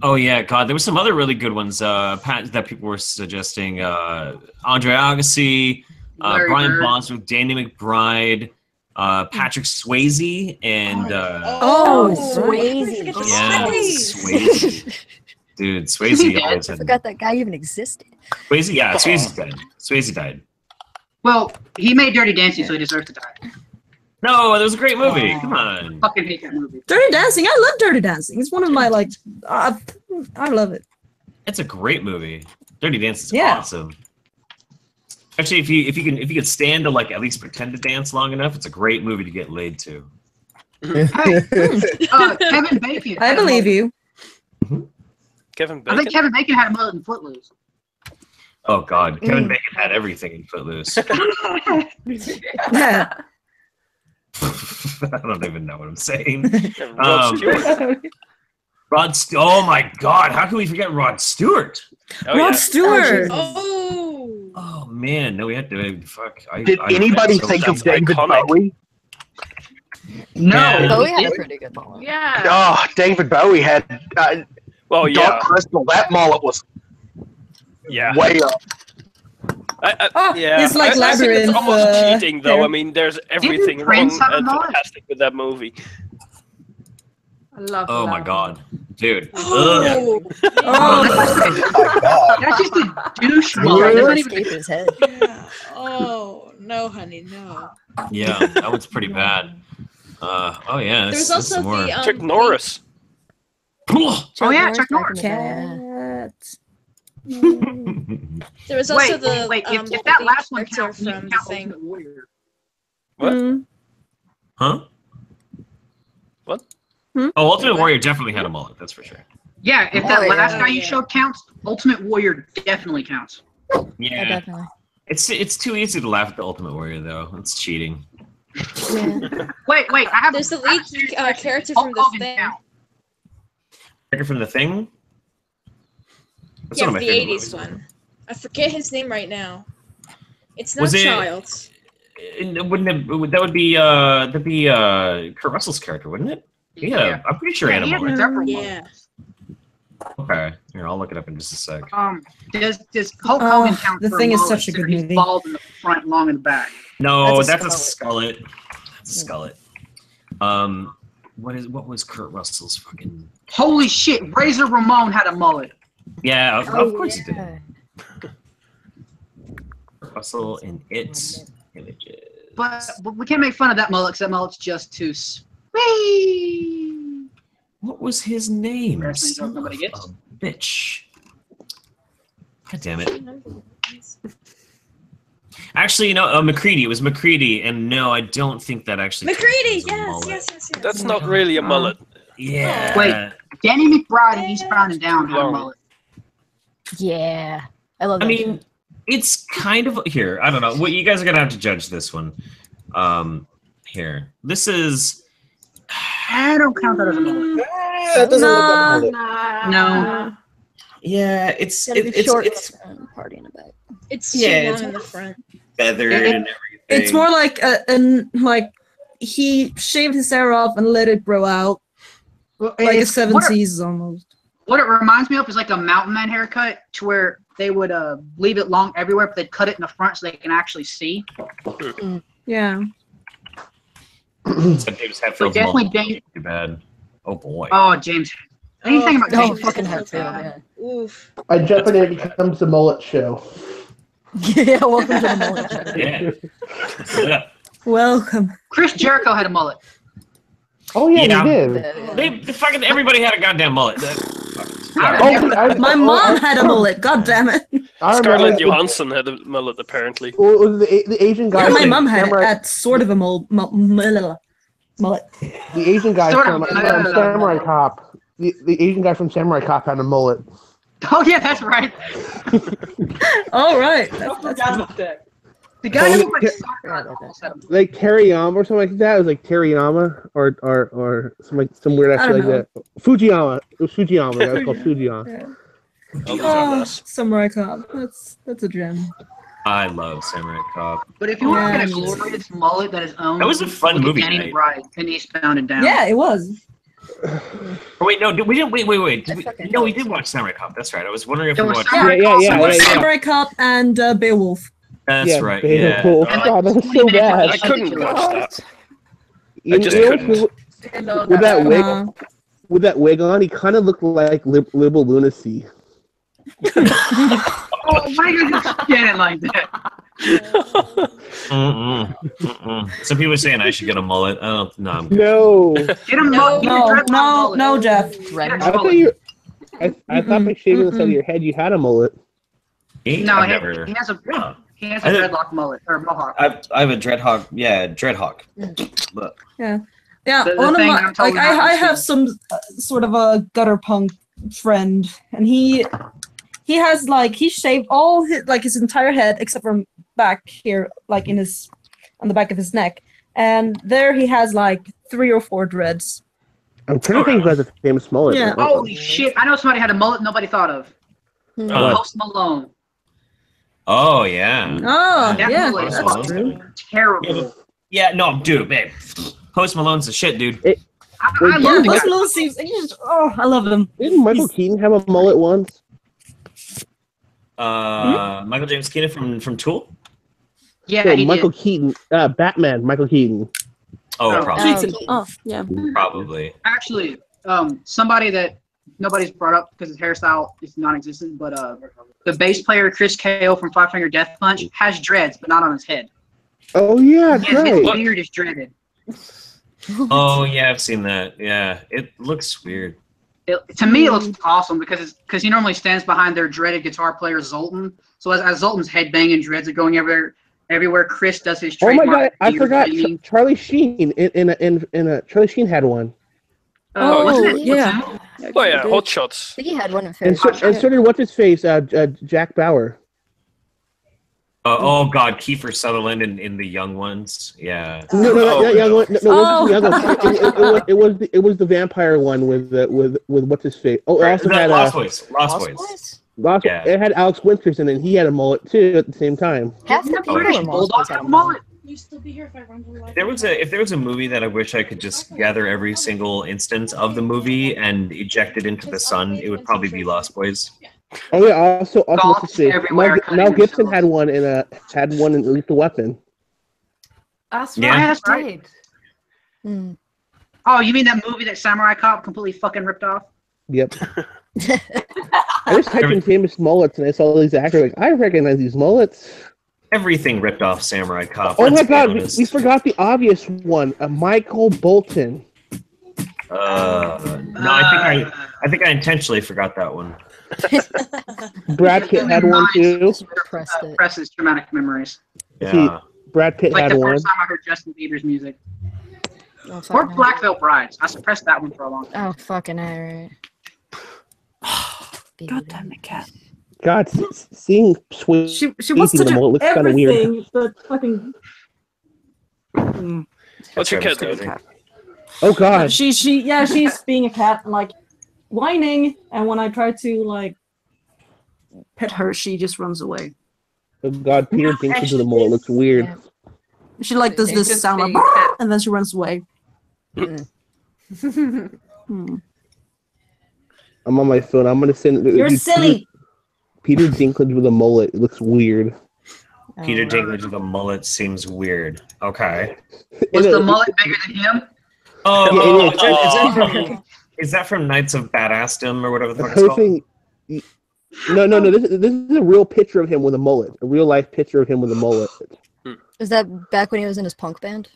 Oh yeah, God, there were some other really good ones. That people were suggesting. Andre Agassi, Brian Bonsworth, Danny McBride, Patrick Swayze, and Swayze. yeah, Swayze. Dude, Swayze always I had. forgot that guy even existed. Swayze, yeah, Swayze died. Swayze died. Well, he made Dirty Dancing, so he deserves to die. No, that was a great movie. Come on. Fucking hate that movie. Dirty Dancing. I love Dirty Dancing. It's one of my I love it. It's a great movie. Dirty Dancing is Yeah. awesome. Actually, if you could stand to at least pretend to dance long enough, it's a great movie to get laid to. Kevin Bacon. I believe you. Kevin I Bacon. think Kevin Bacon had a mullet in Footloose. Oh God, Kevin Bacon had everything in Footloose. Yeah. I don't even know what I'm saying. Rod Stewart. Oh my God, how can we forget Rod Stewart? Oh, Rod yeah. Stewart. Oh man, no, we had to fuck. Did anybody think of David Bowie? No. Yeah. Bowie had a pretty good mullet. Yeah. Oh, David Bowie had Well, yeah. Dark Crystal. That mullet was Yeah. way up. Yeah. it's like I think it's Labyrinth, almost cheating, though. there. I mean, there's everything wrong Prince have a and mullet? fantastic with that movie. I love Oh my God, dude. Oh. That's just a douche He mullet. tried That's to not even escape his head. Yeah. Oh, no, honey, no. Yeah, that one's pretty bad. Oh yeah, There's this also some more. the Chuck Norris. Oh yeah, Chuck Norris. Cat. There was also Wait. the If that last one character counts, you from can the count thing. Ultimate Warrior. What? Huh? What? Oh, Ultimate Warrior definitely had a mullet. That's for sure. Yeah, if that Oh, last yeah. guy you showed counts, Ultimate Warrior definitely counts. Yeah, definitely. it's too easy to laugh at the Ultimate Warrior though. It's cheating. Yeah. Wait, I have. There's the lead character Hulk from the Hogan thing. count. Character from the Thing. That's Yeah, one of the my favorite 80s movies. one. I forget his name right now. It's not Was it- Childs. That would be Kurt Russell's character, wouldn't it? Yeah, I'm pretty sure Yeah, he Animal. had several Yeah. Okay, here I'll look it up in just a sec. Does Hulk Hogan Oh, count The for Thing is mullet, such a good considering movie. He's bald in the front, long in the back. No, That's a that's a skullet. That's a skullet. What was Kurt Russell's fucking? Holy shit, Razor Ramon had a mullet. Yeah, of Oh, course he yeah. did. Kurt Russell in its images. But we can't make fun of that mullet because that mullet's just too sweet. What was his name? Wrestling joke Son nobody of gets. a bitch. God damn it. Actually, no, McCready. It was McCready, and no, I don't think that actually. McCready! counts as a mullet. Yes. That's not really a mullet. Yeah. Wait, Danny McBride and Eastbound and Down had a Long. mullet. Yeah. I love that. I mean, it's kind of here. I don't know. Well, you guys are gonna have to judge this one. Here. This is. I don't count that as a mullet. That doesn't look like a mullet. No. Yeah, it's Gotta be it's short it's and party in the back. It's Yeah, too it's long in the front. feathered It- and everything. It's more like he shaved his hair off and let it grow out, Well, like a it's- Seven what it- Seas almost. What it reminds me of is like a mountain man haircut, to where they would leave it long everywhere, but they'd cut it in the front so they can actually see. Yeah. James Hetfield's definitely mullet. Too bad. Oh boy. Oh, James. Anything about Oh, James fucking is hell, too, bad. yeah. Oof. I jump in and it becomes the mullet show. Yeah, welcome to the mullet show. Yeah. Welcome. Chris Jericho had a mullet. Oh yeah, Yeah. he did. They fucking everybody had a goddamn mullet. My mom had a mullet. God damn it. I Scarlett remember Johansson had a mullet, apparently. Well, it was the Asian guy. Yeah, my from mom Samurai- had sort of a mullet. The Asian guy Sort from, of. from Samurai Cop. The Asian guy from Samurai Cop had a mullet. Oh yeah, that's right. All right. The guy who like Like Teriyama or something like that. It was like Teriyama or some weird I ass don't like know. that. Fujiyama. It was Fujiyama. That was called Fujiyama. Oh, Samurai Cop. That's a gem. I love Samurai Cop. But if you want to Yeah, get a glorious mullet that is owned, That was a fun look at movie Danny night. McBride in Eastbound and Down. Yeah, it was. Oh, wait, no, we didn't. Wait. No, we did watch Samurai Cop. That's right. I was wondering if There we was watched. Samurai Yeah. Samurai Cop and Beowulf. That's Yeah, right. Beta Yeah. Wolf. And, God, that was 20 so minutes bad. I couldn't watch that. You just know, couldn't. With that wig, Uh, with that wig on, he kind of looked like liberal lunacy. Oh, why did you get it like that? Some people are saying I should get a mullet. I don't. No. No, Get him no, Jeff. I thought you. I thought by shaving the side of your head, you had a mullet. No, I've he never. has a I didn't- dreadlock mullet or mohawk. I have a dreadhawk. Yeah, dreadhawk. Look. Yeah. The One of thing my I'm totally like I not have some sort of a gutter punk friend, and he has like he shaved all his entire head except from back here, like on the back of his neck, and there he has like 3 or 4 dreads. I'm trying to think who has a famous mullet. Yeah. Holy shit! I know somebody had a mullet nobody thought of. Post Malone. Oh yeah. Oh That yeah, mullet is that's fucking true. terrible. Yeah, no, dude, babe. Post Malone's the shit, dude. I love the Post guy. Malone seems. I love him. Didn't Michael Keaton have a mullet once? Michael James Keaton from Tool. Yeah, No, he Michael did. Keaton. Batman. Michael Keaton. Oh, probably. Oh yeah. Probably. Actually, somebody that nobody's brought up because his hairstyle is non-existent, but the bass player Chris Kale from Five Finger Death Punch has dreads, but not on his head. Oh yeah, that's His right. beard is dreaded. Oh yeah, I've seen that. Yeah, it looks weird. To me, it looks awesome because he normally stands behind their dreaded guitar player Zoltan. So as Zoltan's headbanging, dreads are going everywhere. Chris does his Oh my trademark. god, I beard forgot. banging. Charlie Sheen in a Charlie Sheen had one, Wasn't it? yeah. Oh yeah, Hot Shots. I think he had one in and Fairy so did what's his face, Jack Bauer. Oh god, Kiefer Sutherland in the Young Ones. Yeah. No, Oh, young one. No, Oh. it was the vampire one with what's his face. Oh, it also had Lost Boys. Yeah. It had Alex Winters in it. And he had a mullet too at the same time. Half the people British are Bulldog had a mullet. mullet. If there was a movie that I wish I could just gather every single instance of the movie and eject it into the sun, it would probably be Lost Boys. Oh yeah, also what's his face? everywhere, Mel Gibson cutting had one in Lethal Weapon. That's Yeah. right. That's I right. did. Oh, you mean that movie that Samurai Cop completely fucking ripped off? Yep. I just typed in famous mullets and I saw these actors like I recognize these mullets. Everything ripped off Samurai Cop. Oh my let's be god, honest. we forgot the obvious one, Michael Bolton. No, I think I intentionally forgot that one. Brad Pitt had one too. Presses traumatic memories. Yeah. See, Brad Pitt Like had the one. first time I heard Justin Bieber's music. Oh, Or fucking Black Veil Brides. I suppressed that one for a long time. Oh, fucking A, right. God damn it, cat. God, seeing Sweet She wants to in the mullet do looks kind of weird. everything, but fucking. What's your cat doing? Oh god. She's being a cat and like whining, and when I try to like pet her, she just runs away. Oh god, Peter Dinklage with the mullet looks weird. She like does She's this just sound like, being a cat. and then she runs away. I'm on my phone. I'm gonna send. You're silly. Peter Dinklage with a mullet. It looks weird. Peter Dinklage with a mullet seems weird. Okay. Was the mullet bigger than him? Oh, Yeah, it is. Is that from Knights of Badassdom or whatever the fuck it's called? No. This is a real picture of him with a mullet. A real life picture of him with a mullet. Is that back when he was in his punk band?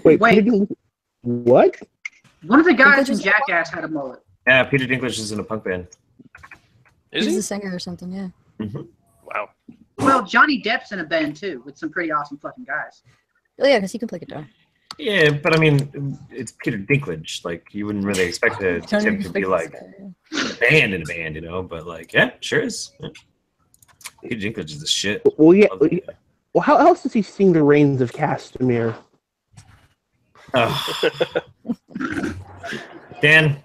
Wait. Wait. What? One of the guys in Jackass had a mullet. Yeah, Peter Dinklage is in a punk band. He's a singer or something, yeah. Mm-hmm. Wow. Well, Johnny Depp's in a band too, with some pretty awesome fucking guys. Oh yeah, because he can play guitar. Yeah, but I mean, it's Peter Dinklage. Like, you wouldn't really expect him to be like a band in a band, you know? But like, yeah, sure is. Yeah. Peter Dinklage is the shit. Well, yeah. Well, how else does he sing the Reigns of Castamere? Dan.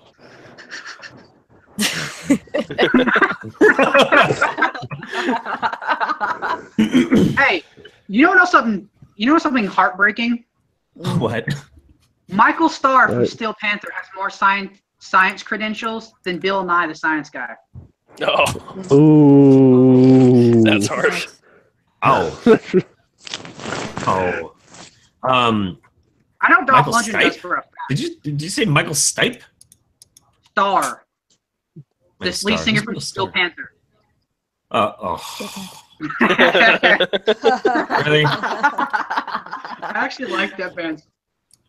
Hey, you know something? You know something heartbreaking? What? Michael Starr from Steel Panther has more science credentials than Bill Nye the Science Guy. Oh. Ooh. That's harsh. Oh. Oh. I know Dolph Lundgren does for a fact. Did you say Michael Stipe? Starr. The lead singer from Steel Panther. Really? I actually like that band's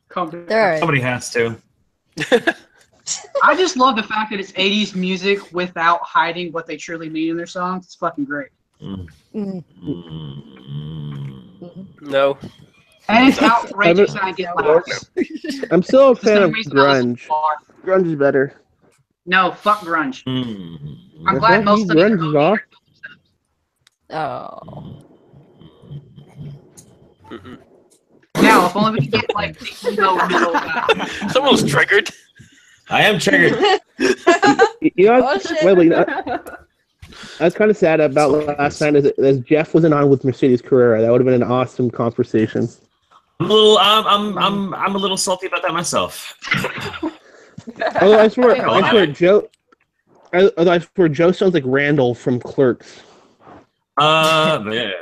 cover. Somebody has to. I just love the fact that it's 80s music without hiding what they truly mean in their songs. It's fucking great. No. And it's outrageous and I get laughs. I'm still a fan of grunge. Grunge is better. No, fuck grunge. I'm glad most of grunge is off. Oh. Now, if only we could get like middle Someone was triggered. I am triggered. You know, wait. I was kind of sad about last night as Jeff wasn't on with Mercedes Carrera. That would have been an awesome conversation. I'm a little salty about that myself. Although I swear, Joe sounds like Randall from Clerks. Yeah.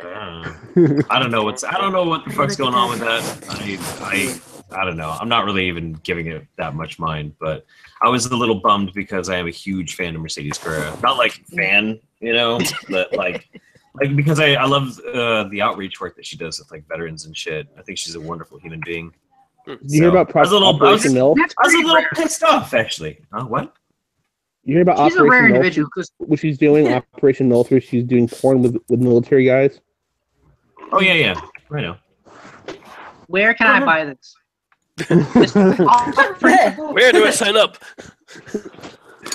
I don't know what the fuck's going on with that. I don't know. I'm not really even giving it that much mind, but I was a little bummed because I am a huge fan of Mercedes Carrera. Not like fan, you know, but like because I love the outreach work that she does with like veterans and shit. I think she's a wonderful human being. Did you hear about Operation MILF? I was a little pissed off, actually. What? You hear about She's a rare individual. What she's doing, Operation MILF, where she's doing porn with military guys? Oh, yeah. I know. Where can I buy this? Where do I sign up?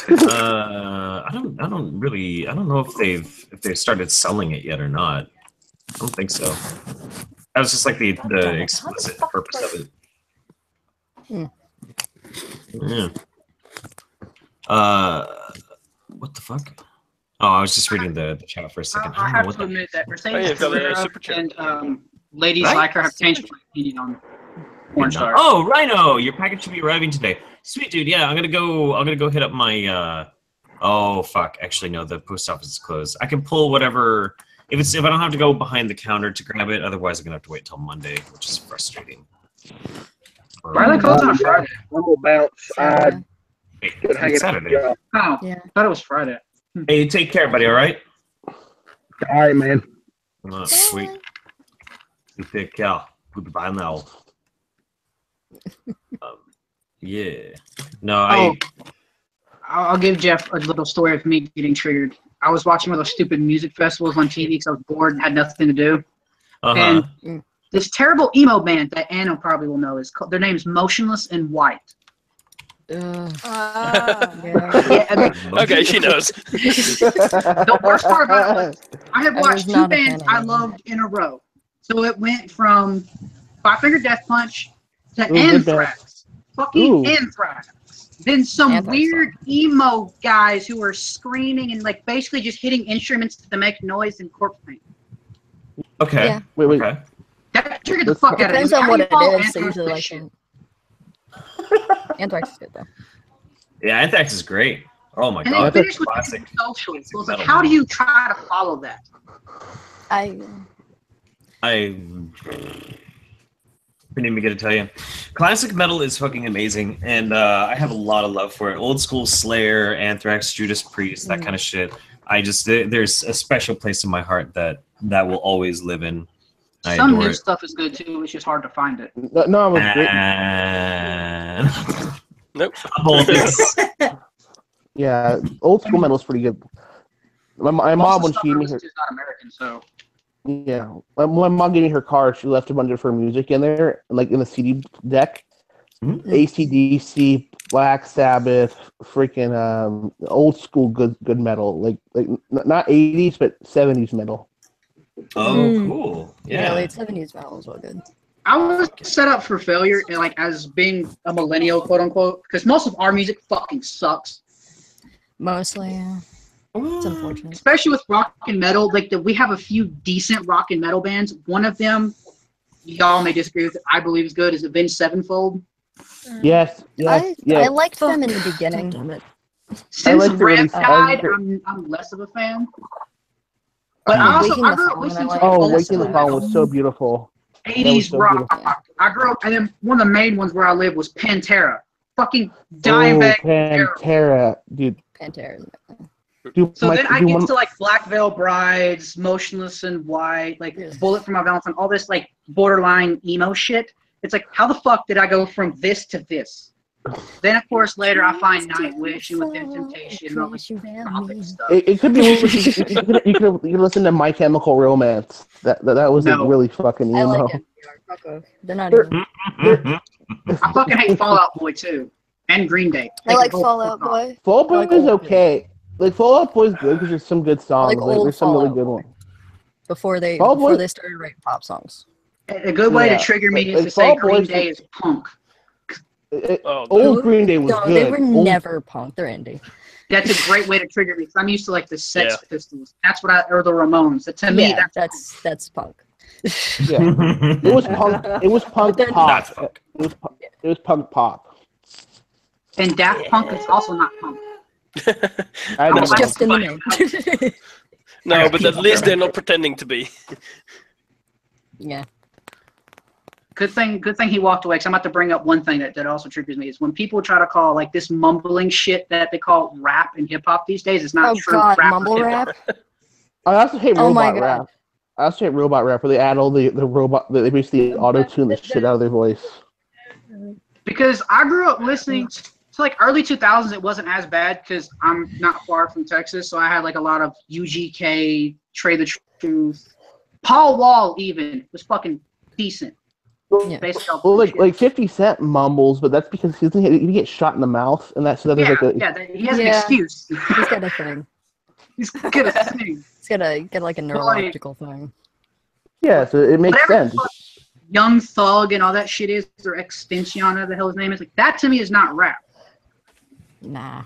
I don't know if they've started selling it yet or not. I don't think so. That was just like the explicit purpose of it. Yeah. What the fuck? Oh, I was just reading the chat for a second. I have to admit that Mercedes and ladies like her have changed my opinion on porn stars. Oh, Rhino, your package should be arriving today. Sweet dude, yeah, I'm gonna go hit up my oh fuck. Actually no, the post office is closed. I can pull whatever if I don't have to go behind the counter to grab it, otherwise I'm gonna have to wait till Monday, which is frustrating. Why are they closed on Friday? I'm gonna bounce. It's Saturday. Oh, yeah. I thought it was Friday. Hey, take care, buddy, alright? Alright, man. Sweet. You take care. Goodbye now. Yeah. No, I'll give Jeff a little story of me getting triggered. I was watching one of those stupid music festivals on TV because I was bored and had nothing to do. And this terrible emo band that Anna probably will know their name is Motionless in White. Okay, she knows. The worst part about it was I had watched two bands I loved in a row. So it went from Five Finger Death Punch to Anthrax. Fucking Anthrax. Then some weird emo guys who were screaming and like basically just hitting instruments to make noise and corpse paint. Okay. Yeah. Wait. Okay. That triggered the fuck out of me. Depends on what it is. I usually like it. Anthrax is good though. Yeah, Anthrax is great. Oh my and god, they finished with socially. So it's like, how do you try to follow that? Couldn't even get to tell you. Classic metal is fucking amazing, and I have a lot of love for it. Old school Slayer, Anthrax, Judas Priest, that kind of shit. There's a special place in my heart that will always live in. Some new stuff is good too. It's just hard to find it. No, Nope. Yeah, old school metal is pretty good. My mom, when she gave me her, is not American, so. Yeah, my mom gave me her car. She left a bunch of her music in there, like in the CD deck. AC/DC, Black Sabbath, freaking old school good metal, like not 80s but 70s metal. Oh, cool! Yeah, late 70s metal is all good. I was set up for failure, like as being a millennial, quote unquote, because most of our music fucking sucks. Mostly, yeah. It's unfortunate. Especially with rock and metal, like we have a few decent rock and metal bands. One of them, y'all may disagree with, I believe is good, is Avenged Sevenfold. Yes, I liked them in the beginning. Since Rev died, I'm less of a fan. But I grew up listening to Waking the Fallen was so beautiful. 80s rock. Beautiful. I grew up, and then one of the main ones where I live was Pantera. Fucking Dimebag. Pantera, dude. Pantera. Dude, so then I get to like Black Veil Brides, Motionless in White, like Bullet for My Valentine, all this like borderline emo shit. It's like, how the fuck did I go from this to this? Then of course later I find Nightwish and Within Temptation and all this stuff. It could be you could listen to My Chemical Romance. That was like really fucking emo. I like it. They're not emo. I fucking hate Fall Out Boy too, and Green Day. I like Fall Out Boy. Fall Out Boy is okay. Like Fall Out Boy is good because there's some good songs. Like there's some really good ones. Before they started writing pop songs. A good way to trigger me is to say Green Day is punk. Old Green Day was good. No, they were never punk. They're indie. That's a great way to trigger me because I'm used to like the Sex Pistols. That's what or the Ramones. To me, that's punk. Yeah, it was punk. It was punk pop. It was punk pop. And Daft Punk is also not punk. It's just in the name. No, but at least they're not pretending to be. Yeah. Good thing he walked away, because I'm about to bring up one thing that also triggers me, is when people try to call like this mumbling shit that they call rap and hip hop these days, it's not true. God, mumble rap? I also hate robot rap. I also hate robot rap where they add all the robot, they basically auto-tune the shit out of their voice. Because I grew up listening to like early 2000s, it wasn't as bad because I'm not far from Texas, so I had like a lot of UGK, Trey the Truth, Paul Wall even was fucking decent. Yeah. Well, like 50 Cent mumbles, but that's because he gets shot in the mouth, and that's so that he has an excuse. He's got a thing. He's got a thing. He's got to get like a neurological thing. Yeah, so it makes sense. Young Thug and all that shit is, or Extension, whatever the hell his name is, like that to me is not rap. Nah.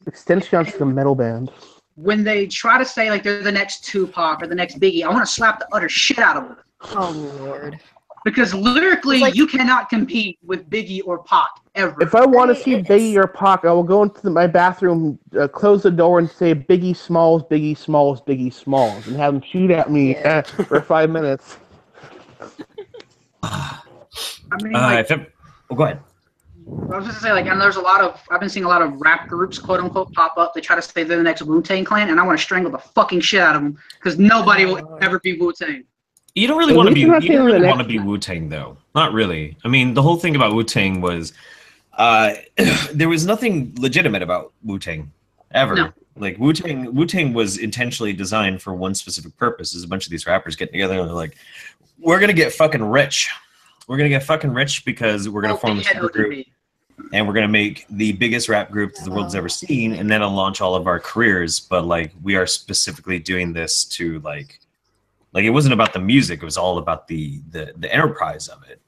Extension's the metal band. When they try to say like they're the next Tupac or the next Biggie, I want to slap the utter shit out of them. Oh Lord. Because lyrically, you cannot compete with Biggie or Pac ever. If I want to see Biggie or Pac, I will go into my bathroom, close the door, and say Biggie Smalls, Biggie Smalls, Biggie Smalls, and have them shoot at me for 5 minutes. I mean, go ahead. I was just gonna say, like, and there's I've been seeing a lot of rap groups, quote unquote, pop up. They try to say they're the next Wu-Tang Clan, and I want to strangle the fucking shit out of them because nobody will ever be Wu-Tang. You don't really want to be. You don't really want to be Wu-Tang, though. Not really. I mean, the whole thing about Wu-Tang was, there was nothing legitimate about Wu-Tang ever. No. Like Wu-Tang was intentionally designed for one specific purpose. Is a bunch of these rappers getting together and they're like, "We're gonna get fucking rich. We're gonna get fucking rich because we're gonna form this group, and we're gonna make the biggest rap group that the world's ever seen, and then it'll launch all of our careers. But like, we are specifically doing this to like it wasn't about the music; it was all about the enterprise of it.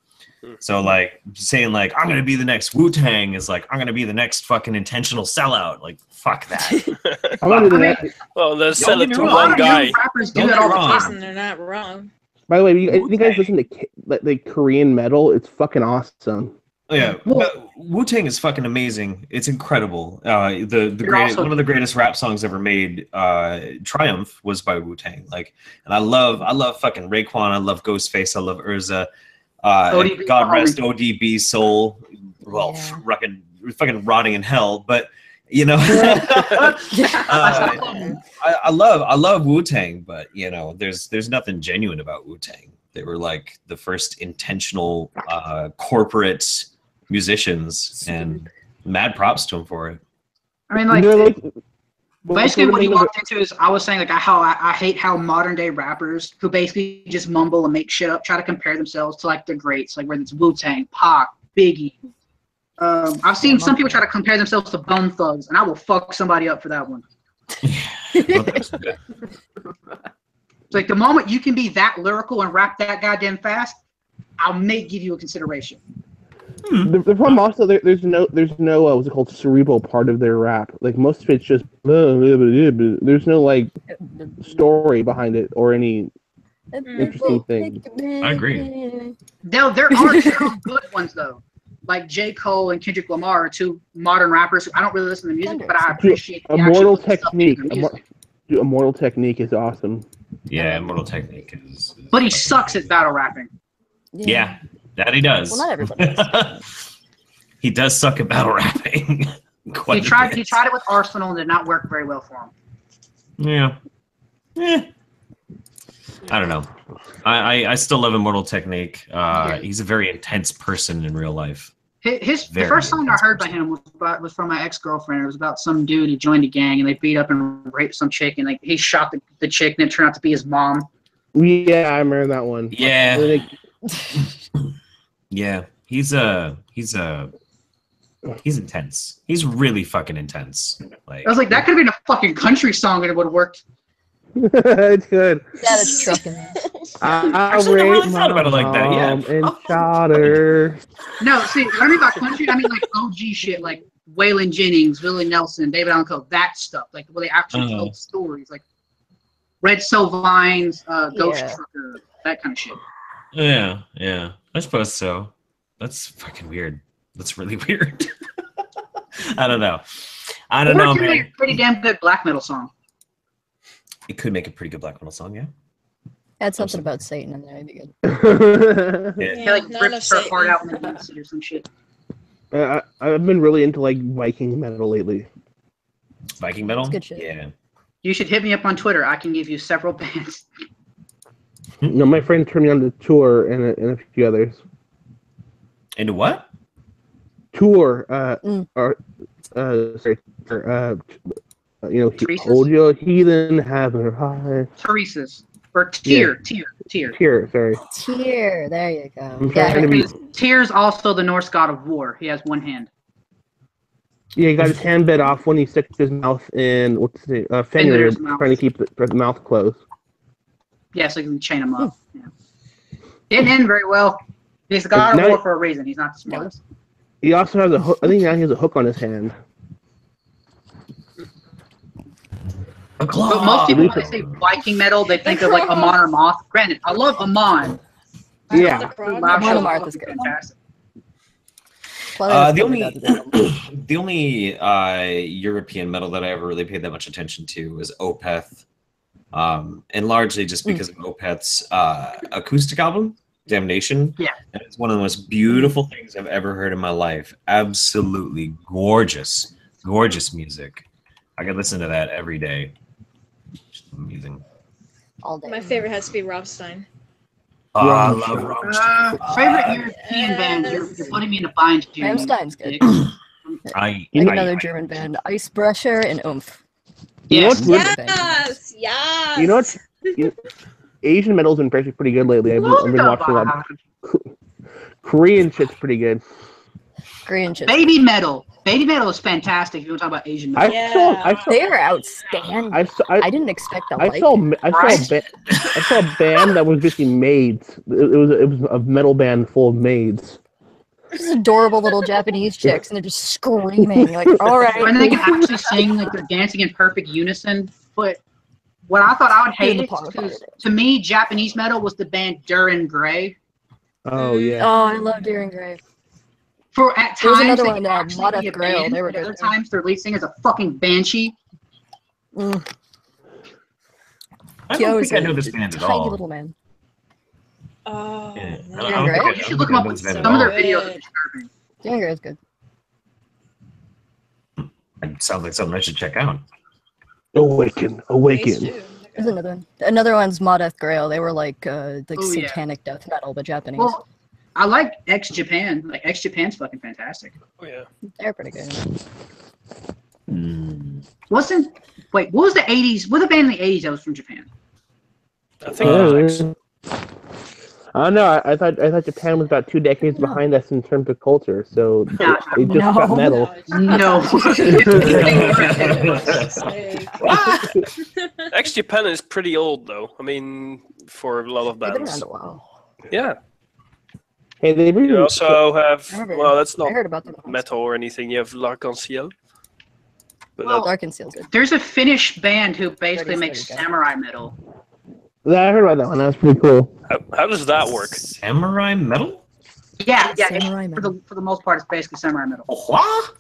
So like saying like I'm gonna be the next Wu-Tang is like I'm gonna be the next fucking intentional sellout. Like fuck that. Well, let's sell it to one guy. Rappers do that all the time, and they're not wrong. By the way, you guys listen to the Korean metal? It's fucking awesome. Oh, yeah, Wu-Tang is fucking amazing. It's incredible. One of the greatest rap songs ever made, Triumph, was by Wu-Tang. Like, and I love fucking Raekwon. I love Ghostface. I love Urza. ODB, God rest ODB's soul. Well, fucking rotting in hell. But you know, I love Wu-Tang, but you know, there's nothing genuine about Wu-Tang. They were like the first intentional corporate musicians, and mad props to them for it. I mean, basically what he walked into is, I was saying like how I hate how modern day rappers who basically just mumble and make shit up try to compare themselves to like the greats, like whether it's Wu-Tang, Pac, Biggie. I've seen some people try to compare themselves to Bone Thugs, and I will fuck somebody up for that one. It's like the moment you can be that lyrical and rap that goddamn fast, I may give you a consideration. The problem also there's no what's it called, cerebral part of their rap. Like most of it's just there's no like story behind it or any interesting thing. I agree. There are some good ones though, like J. Cole and Kendrick Lamar are two modern rappers. I don't really listen to music, but I appreciate Immortal Technique. Immortal Technique is awesome. Yeah, Immortal Technique is. But he sucks at battle rapping. Yeah. That he does. Well, not everybody does. He does suck at battle rapping. He tried it with Arsenal and did not work very well for him. Yeah. I don't know. I still love Immortal Technique. He's a very intense person in real life. The first song I heard by him was from my ex-girlfriend. It was about some dude who joined a gang and they beat up and raped some chick, and like he shot the chick and it turned out to be his mom. Yeah, I remember that one. Yeah. Yeah, he's intense. He's really fucking intense. Like, I was like, that could have been a fucking country song and it would have worked. It's good. Yeah, that's trucking. I never thought about it like that. Yeah, and shot her. No, see, when I mean about country, I mean like OG shit, like Waylon Jennings, Willie Nelson, David Allan Coe, that stuff. Like where they actually told stories, like Red Sovines, Ghost Trucker, that kind of shit. Yeah. I suppose so. That's fucking weird. That's really weird. I don't know. Man. Make a pretty damn good black metal song. It could make a pretty good black metal song, yeah. Add something about Satan in there, it'd be good. Yeah, like rips her heart out in the acid or some shit. I've been really into like Viking metal lately. Viking metal? That's good shit. Yeah. You should hit me up on Twitter. I can give you several bands. No, my friend turned me on to Tour and a few others. Into what? Tour. Hold your heathen, have her high. Teresa's. Or Tyr. Tyr, sorry. Tyr, there you go. Tyr's also the Norse god of war. He has one hand. Yeah, he got his hand bit off when he stuck his mouth in, Fenrir, trying to keep the mouth closed. Yeah, so you can chain him up. Yeah. Didn't end very well. He's the god of war for a reason. He's not the smartest. He also has a hook. I think now he has a hook on his hand. But most people, when they say Viking metal, they think of like Amon or Moth. Granted, I love Amon. Yeah. Amon Amarth is good. Fantastic. The only European metal that I ever really paid that much attention to was Opeth. And largely just because of Opeth's acoustic album, Damnation. Yeah. And it's one of the most beautiful things I've ever heard in my life. Absolutely gorgeous music. I could listen to that every day. Just amazing. All day. My favorite has to be Rob Stein. I love Rammstein. Favorite European band? You're putting me in a bind here. Rammstein's good. Another German band, Icebrecher and Oomph. Yes. You know what? Asian metal's been actually pretty good lately. I've been watching a lot. Korean shit's pretty good. Korean shit. Baby metal. Baby metal is fantastic. If you want to talk about Asian metal, they are outstanding. I didn't expect that. I saw a band that was basically maids. It was a metal band full of maids. These adorable little Japanese chicks, and they're just screaming. Like, all right. And they can actually sing, like they're dancing in perfect unison. But what I thought I would hate it, because to me, Japanese metal was the band Duran Grey. Oh yeah. Oh, I love Duran Grey. For at times, there was another one, Modef Grail. They were good. Other times, their lead singer is a fucking banshee. I don't think I know this band at all. Tiny little man. Oh, Yeah. Gray? You should look them up. Some of their videos are disturbing. Doing Gray is good. It sounds like something I should check out. Awaken. There's another one. Another one's Modeth Grail. They were like Oh, yeah. satanic death metal, but Japanese. Well, I like X Japan. Like X Japan's fucking fantastic. Oh yeah. They're pretty good. What was the 80s? What was the band in the 80s that was from Japan? I think it was X. I don't know. I thought Japan was about 2 decades behind us in terms of culture, so it just got metal. No. X Japan is pretty old though. I mean, for a lot of They've been bands. around a while. Yeah. Hey, they really You also have that's not I heard about them. metal or anything. You have L'Arc-en-Ciel. But Well, Dark and Seal's good. There's a Finnish band who basically 30s, makes 30s. samurai metal. Yeah, I heard about that one. That was pretty cool. how does that work? Samurai metal? Yeah, Samurai for the most part, it's basically samurai metal. What?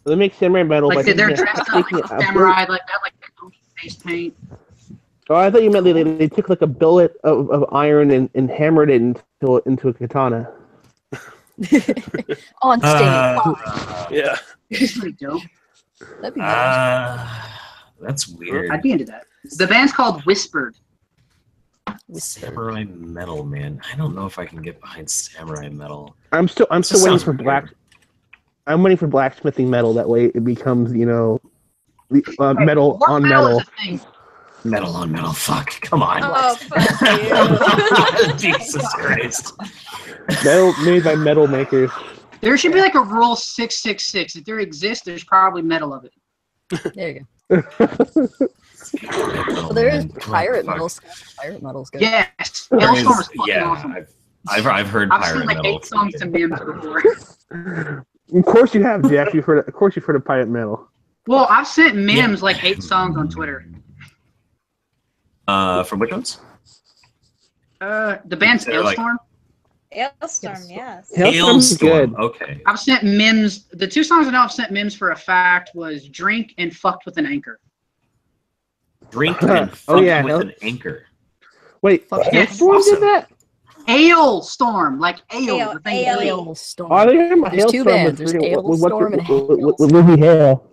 They make samurai metal. Like by they're taking dressed up taking like a samurai, like that, like face paint. Oh, I thought you meant they took like a billet of iron and hammered it into a katana. On stage. Yeah. It's pretty dope. That'd be nice. That's weird. I'd be into that. The band's called Whispered. Samurai metal, man. I don't know if I can get behind samurai metal. I'm still This waiting sounds for weird. I'm waiting for blacksmithing metal. That way it becomes metal on metal. Is a thing. Metal on metal. Fuck. Come on. Oh, fuck you. Jesus Christ. Metal made by metal makers. There should be like a rule 666. If there exists, there's probably metal of it. There you go. Well, there is man. pirate Fuck. metal. Pirate metal's good. Yes. There Hailstorm is is- fucking yeah, awesome. I've heard I've pirate seen like metal. 8 songs to memes before. Of course you have, Jack. Of course you've heard of pirate metal. Well, I've sent memes like 8 songs on Twitter. From which ones? The band's They're like- Hailstorm. Hailstorm, yes. Hailstorm's good. Okay. I've sent memes. The 2 songs I know I've sent memes for a fact was Drink and Fucked with an Anchor. Drink and fuck Oh, yeah, with an anchor. Wait, Yes. Hailstorm did that? Hailstorm, like ale. the thing Ale. Hailstorm. Oh, I think about There's two Hailstorm bands. with There's Hailstorm and with Lizzie Hale.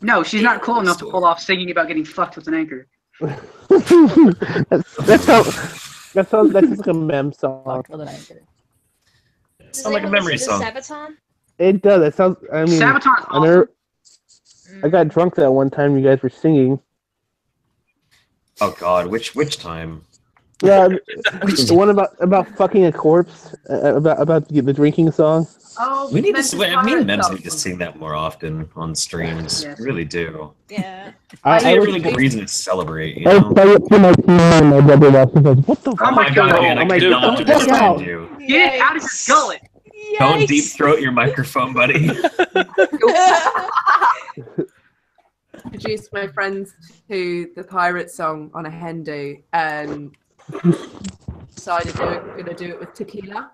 No, she's not cool enough to pull off singing about getting fucked with an anchor. that sounds like a mem song. Does Sounds like a anyone memory listen to song. Sabaton? It does. It sounds. I mean, Sabaton's I never. I got drunk that one time. You guys were singing. Oh God, which time? Yeah, the one about fucking a corpse. About the drinking song. Oh, We need to. Me and Mems Mems need to sing that more often on streams. Yes. We really do. Yeah. It's I a was- really good reason to celebrate. You I know? play it for my team and my brother watches like, what the Oh fuck? my God, man! I Oh my could God. not Get it out. understand you. Get it out of your gullet. Don't deep throat your microphone, buddy. Introduced my friends to the pirate song on a hen do and decided they were going to do it with tequila.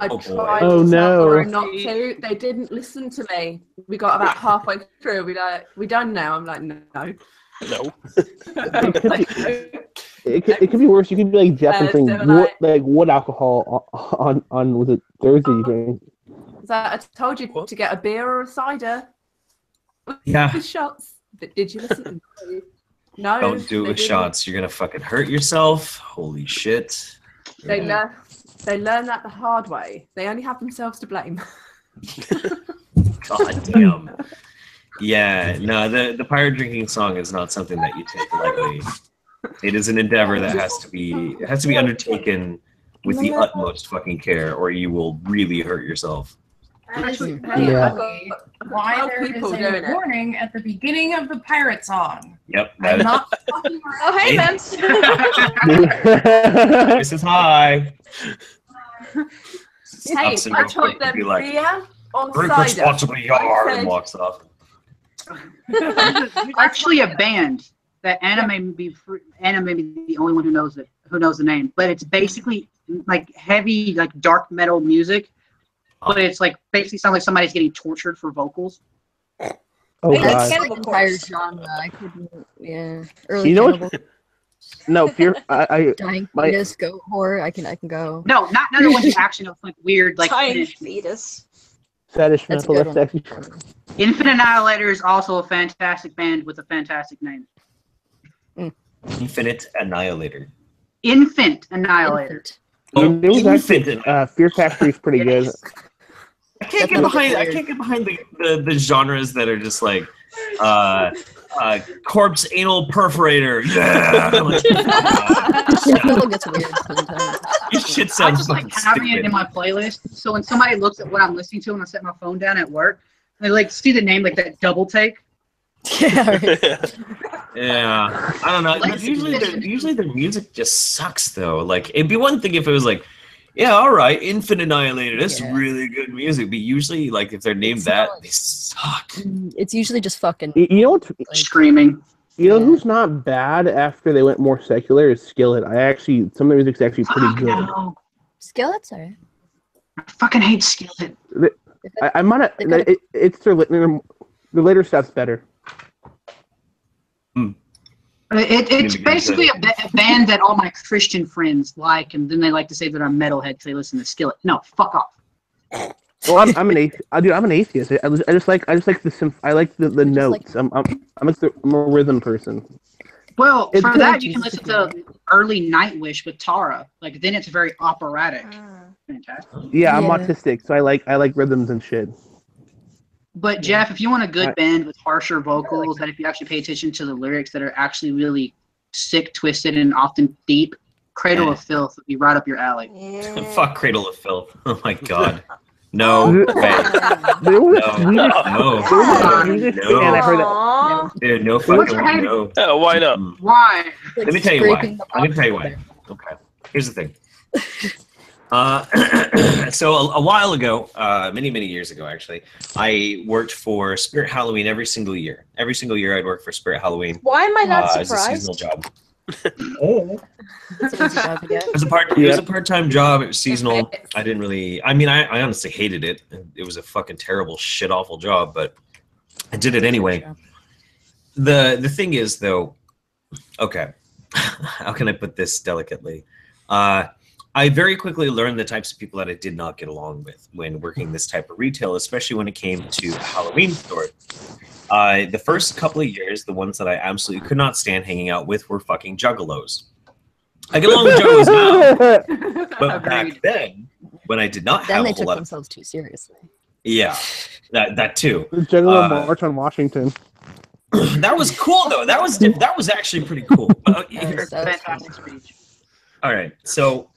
I Oh, boy. tried Oh, to tell no. them not to. They didn't listen to me. We got about halfway through. We done now? I'm like, no. No. It could be worse. You could be like Jeff and drink they were wood alcohol on was it Thursday you drink? So I told you to get a beer or a cider Yeah. with shots. But did you listen? No. Don't do it they with didn't. shots. You're gonna fucking hurt yourself. Holy shit. They learn that the hard way. They only have themselves to blame. God damn. Yeah, no, the pirate drinking song is not something that you take lightly. It is an endeavor that has to be undertaken with the utmost fucking care, or you will really hurt yourself. Actually, Yeah. Why 12 there is people a doing it. warning at the beginning of the pirate song. Yep. I'm That, not fucking around. Oh, hey, Hey. Mems. this is hi. Hey, Stops and I real told quick them be like, beer or drink cider. responsibly, yar, I and said- walks off. Actually, a band that anime may be the only one who knows it, who knows the name. But it's basically like heavy, like dark metal music. But it's like basically sounds like somebody's getting tortured for vocals. Oh Hey, god. Cannibal Entire Corpse. genre. I couldn't. Yeah. Early You know what- Cannibal. No, fear. Dying my fetus, goat whore. I can go. No, not none of the ones that actually know like weird like Dying fetus. fetish That's a mental. good That's one. actually. Infinite Annihilator is also a fantastic band with a fantastic name. Infinite Annihilator. Infant Annihilator. Oh, There was Infinite. actually, Fear Factory is pretty good. I can't get behind the genres that are just like corpse anal perforator. Yeah. That gets weird sometimes. This shit I sounds just like fucking having it stupid. in my playlist. So when somebody looks at what I'm listening to when I set my phone down at work, they like see the name like that double take. Yeah, right. Yeah, I don't know. But usually their music just sucks though. Like it'd be one thing if it was like, yeah, all right, Infinite Annihilator, that's really good music. But usually, like if they're named that, they suck. It's usually just fucking. You know what? Screaming. You know who's not bad after they went more secular is Skillet. Some of their music's actually pretty good. No. Skillet's alright. I fucking hate Skillet. I might not. It's their later stuff's better. It's basically a band that all my Christian friends like, and then they like to say that I'm metalhead because they listen to Skillet. No, fuck off. Well, I'm an atheist. I'm an atheist. I just like I like the notes. I'm a rhythm person. Well, It's for good. that you can listen to early Nightwish with Tara. Like then it's very operatic. Fantastic. Yeah, I'm autistic, so I like rhythms and shit. But Jeff, if you want a good band with harsher vocals, that if you actually pay attention to the lyrics that are actually really sick, twisted, and often deep, Cradle of Filth would be right up your alley. Fuck Cradle of Filth. Oh my god. No way. There was No. and I heard that. Dude, no fucking way. No. Oh, why not? Why? Let me tell you why. Okay. Here's the thing. So a while ago, many years ago, actually, I worked for Spirit Halloween every single year. Every single year, I'd work for Spirit Halloween. Why am I not As a surprised? seasonal job. It's an easy job to get. It was a part-time job. It was seasonal. I didn't really. I mean, I honestly hated it. It was a fucking terrible, shit, awful job, but I did it anyway. The thing is, though, okay, how can I put this delicately? I very quickly learned the types of people that I did not get along with when working this type of retail, especially when it came to a Halloween store. The first couple of years, the ones that I absolutely could not stand hanging out with were fucking juggalos. I get along with juggalos now, but back then, when I did not have Then they a whole took lot themselves too seriously. yeah, that too. The Juggalo March on Washington. That was cool though. That was actually pretty cool. But, Fantastic speech. all right, so.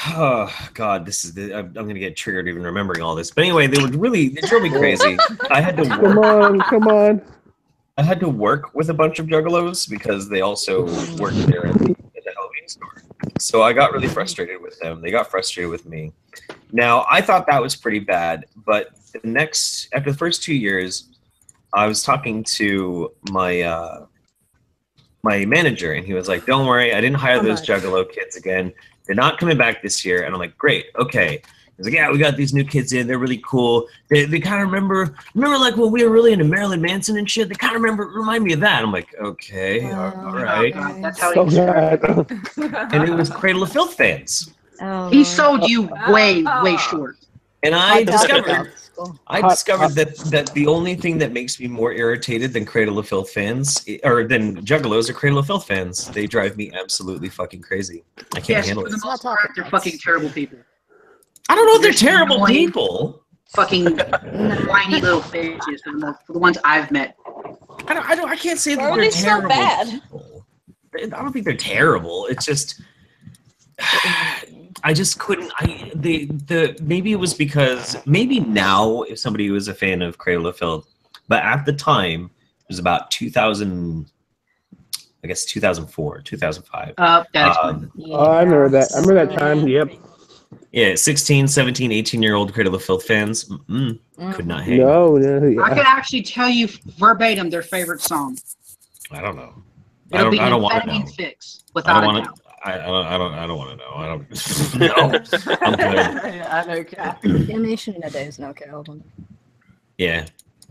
Oh God, I'm gonna get triggered even remembering all this. But anyway, they drove me crazy. I had to work. Come on. I had to work with a bunch of juggalos because they also worked there at the Halloween store. So I got really frustrated with them. They got frustrated with me. Now I thought that was pretty bad, but after the first 2 years, I was talking to my my manager, and he was like, "Don't worry, I didn't hire those juggalo kids again. They're not coming back this year." And I'm like, "Great, okay." He's like, "Yeah, we got these new kids in. They're really cool. They kind of remember like when we were really into Marilyn Manson and shit. They kind of remind me of that." I'm like, "Okay, all right." That's how he described it. And it was Cradle of Filth fans. Oh. He sold you way short. And I discovered that the only thing that makes me more irritated than Cradle of Filth fans, or than Juggalos, are Cradle of Filth fans. They drive me absolutely fucking crazy. I can't handle it. For the most part, they're fucking terrible people. I don't know if they're terrible people. Fucking whiny little bitches for the ones I've met. I can't say that Why are they're they so terrible bad? people. I don't think they're terrible. It's just I just couldn't. Maybe it was because maybe now if somebody was a fan of Cradle of Filth, but at the time it was about 2000. I guess 2004, 2005. I remember that. I remember that time. Yep. Yeah, 16, 17, 18-year-old Cradle of Filth fans could not hang. No, yeah. I can actually tell you verbatim their favorite song. I don't know. It'll be I don't want to Amphetamine know. Fix, without a doubt. I don't want to know. I don't. No, I'm good. Yeah, I know, Cat. Damnation in a Day is an okay album. Yeah.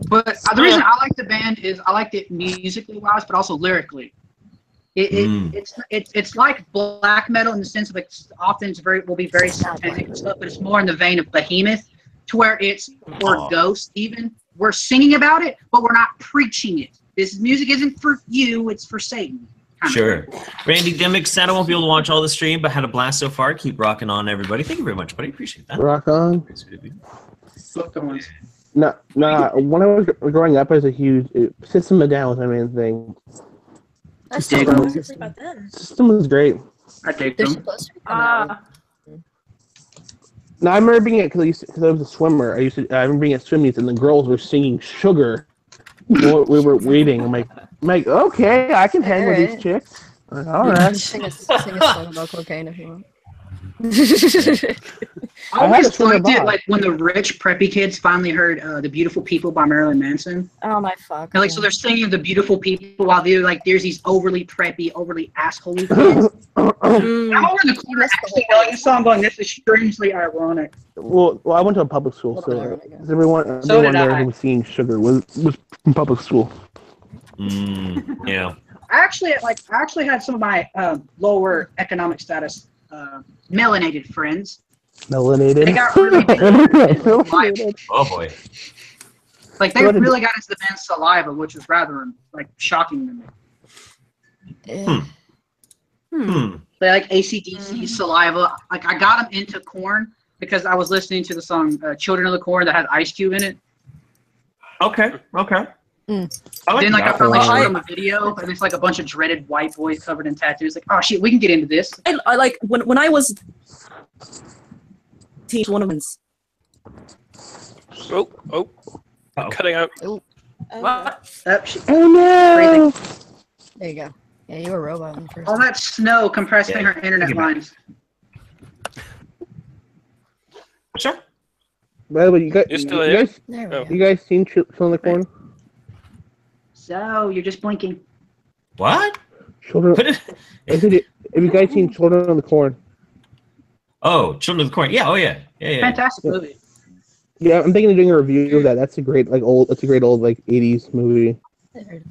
But the reason I like the band is I liked it musically wise, but also lyrically. It's like black metal in the sense of like often will be very satanic and stuff, but it's more in the vein of Behemoth, to where it's or Ghost even. We're singing about it, but we're not preaching it. This music isn't for you; it's for Satan. Sure. Randy Dimmick said I won't be able to watch all the stream, but had a blast so far. Keep rocking on, everybody. Thank you very much, buddy. Appreciate that. Rock on. No, when I was growing up, I was a huge System of a Down was my main thing. System was great. I dig them. No, I remember being it because I was a swimmer. I remember being at swim meets and the girls were singing "Sugar" while we were waiting. I'm like, okay, I can hang with these chicks. Like, all right. Sing a song about cocaine if you want. I always liked it like when the rich preppy kids finally heard "The Beautiful People" by Marilyn Manson. Oh my fuck! And, so they're singing "The Beautiful People" while they're like, there's these overly preppy, overly assholey kids. I'm over in the corner actually knowing this song, going, "This is strangely ironic." Well, I went to a public school, so everyone there who was singing "Sugar" was from public school. Yeah. I actually had some of my lower economic status melanated friends. Melanated. They got really big. Oh boy. Like they really got into the band Saliva, which was rather like shocking to me. They like AC/DC, Saliva. Like I got them into Korn because I was listening to the song "Children of the Corn" that had Ice Cube in it. Okay. Then I showed them a video, and it's like a bunch of dreaded white boys covered in tattoos. Like, oh shit, we can get into this. I like when I was teach one of them. Cutting out. What? Oh no! There you go. Yeah, you were a robot in the first. All that snow compressing her internet lines. Sure. By the way, you guys seen Children of the Corn? So you're just blinking. What? Children. Have you guys seen Children of the Corn? Oh, Children of the Corn. Yeah. Oh yeah. Fantastic movie. Yeah, I'm thinking of doing a review of that. That's a great old like 80s movie.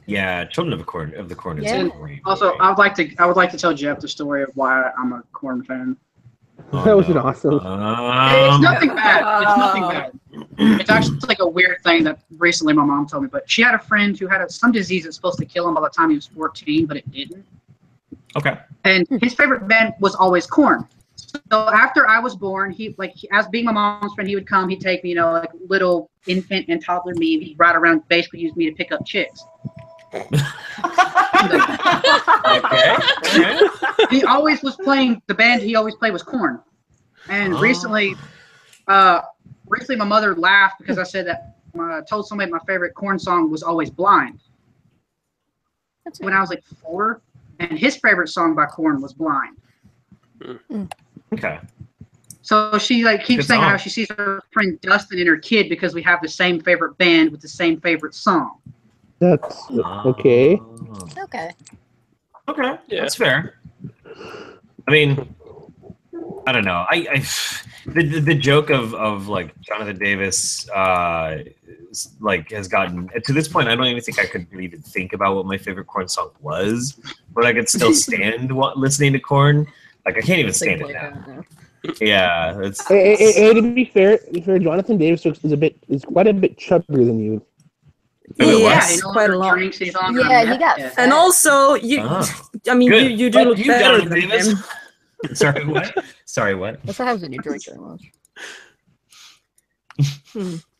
Yeah, Children of the Corn is great. Also, I would like to tell Jeff the story of why I'm a Korn fan. That was an awesome. It's nothing bad. It's nothing bad. It's actually like a weird thing that recently my mom told me. But she had a friend who had some disease that's supposed to kill him by the time he was 14, but it didn't. Okay. And his favorite band was always Korn. So after I was born, as being my mom's friend, he would come, he'd take me, like little infant and toddler me, he'd ride around, basically use me to pick up chicks. Okay. He always was playing, the band he always played was Korn. And recently my mother laughed because I said that I told somebody my favorite Korn song was Always Blind. When I was like 4, and his favorite song by Korn was Blind. Okay. So she keeps saying how she sees her friend Dustin and her kid because we have the same favorite band with the same favorite song. That's okay. Okay. Okay. Yeah. That's fair. I mean, I don't know. The joke of like Jonathan Davis has gotten to this point. I don't even think I could even think about what my favorite Korn song was, but I could still stand listening to Korn. Like I can't even stand it now. Yeah, to be fair, Jonathan Davis is quite a bit chubbier than you. Yes, quite a lot. Yeah, he got. And also, you do look better than him. Sorry, what? Sorry, what? That's what happens when you drink very much.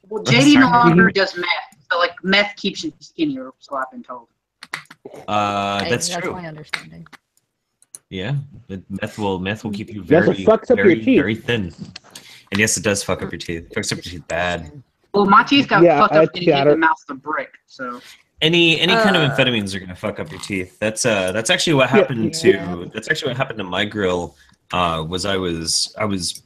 Well, JD no longer does meth, so like meth keeps you skinnier, so I've been told. That's true. That's my understanding. Yeah, meth will keep you very thin. And yes, it does fuck up your teeth. It fucks up your teeth bad. Well, my teeth got fucked up getting hit in the mouth with a brick. So any kind of amphetamines are gonna fuck up your teeth. That's actually what happened to my grill. Was I was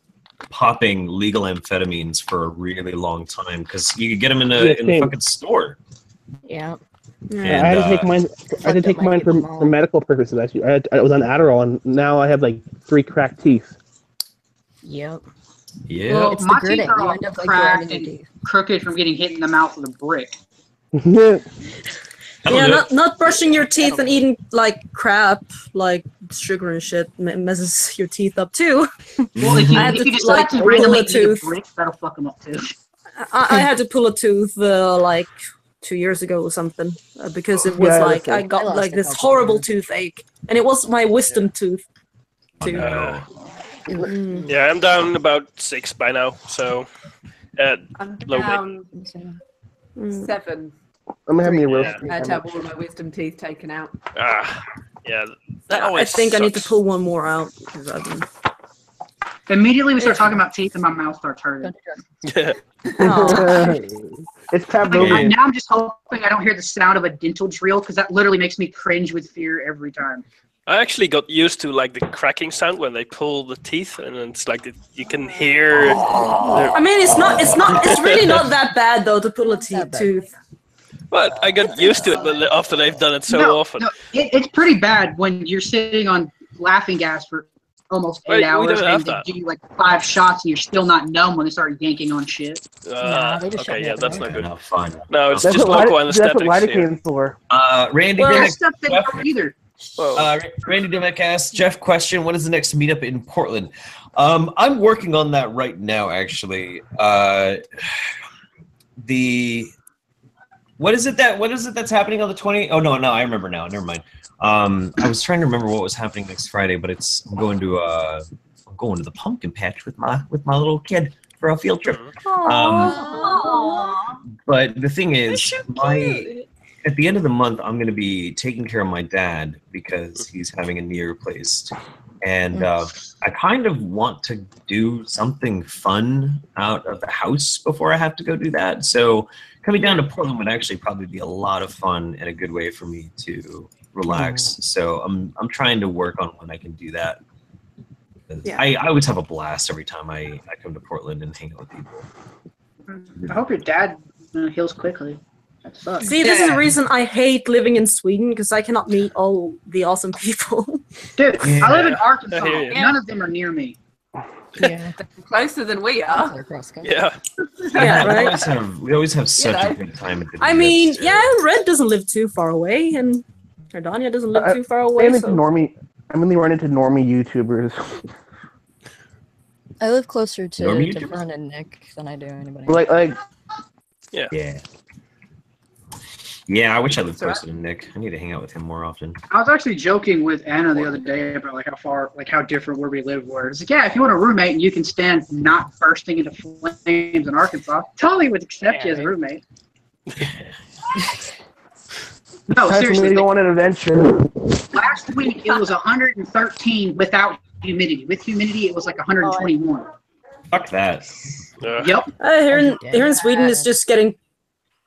popping legal amphetamines for a really long time because you could get them in the fucking store. Yeah. And, I had to take mine for medical purposes. Actually, I was on Adderall, and now I have like 3 cracked teeth. Yep. Yeah. Well, my teeth are all cracked and crooked from getting hit in the mouth with a brick. Yeah, not brushing your teeth and eating like crap, like sugar and shit messes your teeth up too. Well, if you just like to randomly eat a brick, that'll fuck them up too. I had to pull a tooth like 2 years ago or something because it was like I got like this horrible toothache, and it was my wisdom tooth too. Yeah, I'm down about 6 by now, so I'm down 7. I'm gonna have me a roast. I had to have all of my wisdom teeth taken out. Yeah. I think I need to pull one more out. Immediately we start talking about teeth and my mouth starts hurting. It's Pavlovian. Now I'm just hoping I don't hear the sound of a dental drill because that literally makes me cringe with fear every time. I actually got used to like the cracking sound when they pull the teeth, and it's like you can hear. I mean, it's really not that bad though to pull a tooth. But I got used to it after they've done it so often. No, it's pretty bad when you're sitting on laughing gas for almost 8 hours and they do like 5 shots and you're still not numb when they start yanking on shit. Okay, yeah, that's not good. Not fun. No, it's just local anesthetics. That's what Lidocaine for. Randy There's stuff that don't either. Randy Dimick asks, Jeff, question, when is the next meetup in Portland? I'm working on that right now, actually. What is it that's happening on the 20th? Oh, no, I remember now. Never mind. I was trying to remember what was happening next Friday, but I'm going to the pumpkin patch with my little kid for a field trip. But the thing is, at the end of the month, I'm going to be taking care of my dad because he's having a knee replaced. And I kind of want to do something fun out of the house before I have to go do that. So coming down to Portland would actually probably be a lot of fun and a good way for me to relax. So I'm trying to work on when I can do that. I always have a blast every time I come to Portland and hang out with people. I hope your dad heals quickly. That sucks. See, this is the reason I hate living in Sweden, because I cannot meet all the awesome people. Dude, I live in Arkansas. None of them are near me. Yeah, closer than we are. Yeah. Yeah, right? We always have such a good time. I mean, Red doesn't live too far away, and Danya doesn't live too far away. I mainly run into normie YouTubers. I live closer to Fern and Nick than I do anybody. Yeah, I wish I lived closer to Nick. I need to hang out with him more often. I was actually joking with Anna the other day about how different where we live were. It's like, yeah, if you want a roommate and you can stand not bursting into flames in Arkansas, totally would accept you as a roommate. No, seriously. Go on an adventure. Last week it was 113 without humidity. With humidity, it was like 121. Fuck that. Yep. Here in Sweden, it's just getting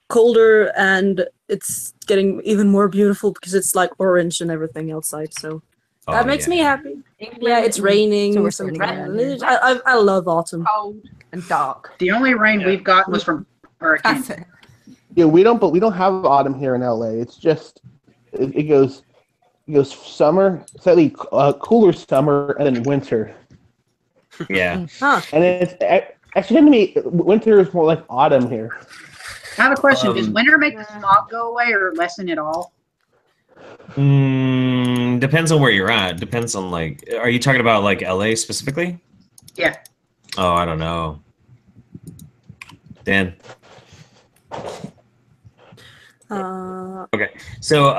colder, and it's getting even more beautiful because it's like orange and everything outside. So that makes me happy. Yeah, it's raining. I love autumn. Cold and dark. The only rain we've got was from hurricanes. Yeah, we don't have autumn here in LA. It's just it goes summer, slightly cooler summer, and then winter. Yeah. And it's actually to me, winter is more like autumn here. I have a question. Does winter make the smog go away or lessen it all? Depends on where you're at. Depends on are you talking about LA specifically? Yeah. Oh, I don't know. Dan. Okay. So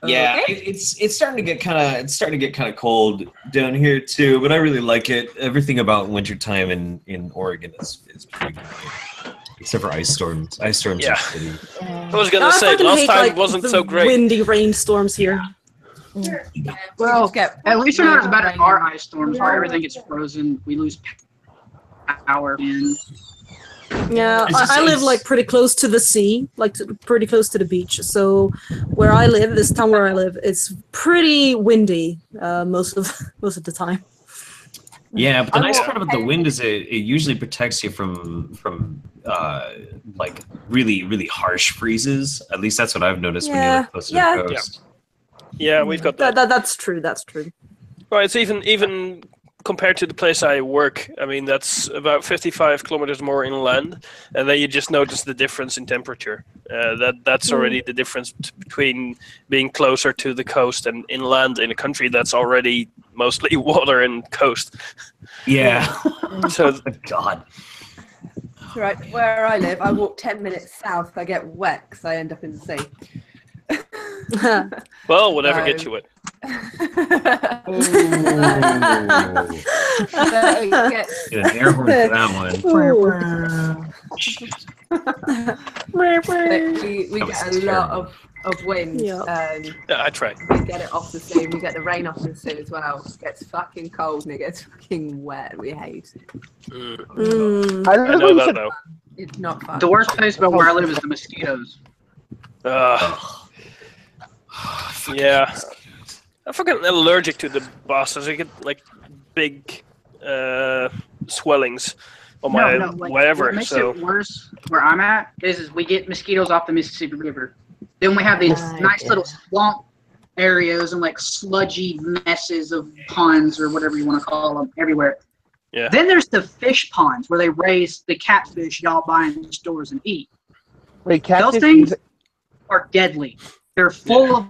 yeah, it's starting to get kind of cold down here too, but I really like it. Everything about wintertime in Oregon is pretty good. Except for ice storms. Ice storms are shitty. I was gonna say last time wasn't so great. Windy rainstorms here. Well, at least they're not as bad as our ice storms where everything gets frozen. We lose power. Yeah, I live pretty close to the sea, pretty close to the beach. So where I live, this town where I live, it's pretty windy most of the time. Yeah, but the nice part about the wind is it usually protects you from really, really harsh freezes. At least that's what I've noticed when you live close to the coast. Yeah, we've got that. That's true. That's true. Well, it's even compared to the place I work, I mean, that's about 55 kilometers more inland, and then you just notice the difference in temperature. That's already the difference between being closer to the coast and inland in a country that's already mostly water and coast. Yeah. So, God. Right, where I live, I walk 10 minutes south, I get wet because I end up in the sea. well, whatever gets you wet. Get an air horn for that one. we get a lot of wind. Yeah, I try. We get it off the sea. We get the rain off the sea as well. It gets fucking cold and it gets fucking wet. We hate it. I know that though. It's not fun. The worst place about where I live is the mosquitoes. Yeah. I'm fucking allergic to the bastards. I get like big swellings on my whatever. What makes it worse where I'm at is we get mosquitoes off the Mississippi River. Then we have these nice little swamp areas and like sludgy messes of ponds or whatever you want to call them everywhere. Yeah. Then there's the fish ponds where they raise the catfish y'all buy in the stores and eat. Wait, catfish? Those things are deadly. They're full of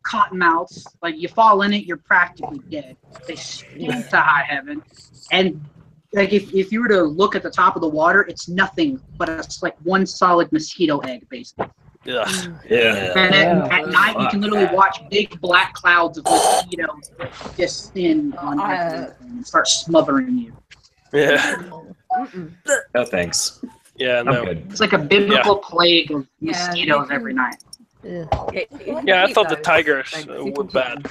cottonmouths. Like you fall in it, you're practically dead. They stink to high heaven. And like if you were to look at the top of the water, it's nothing but it's like one solid mosquito egg, basically. Yeah. And at night, you can literally watch big black clouds of mosquitoes descend on everything and start smothering you. Yeah. No thanks. Yeah, no. Good. It's like a biblical plague of mosquitoes every night. Yeah, I thought the tigers were bad.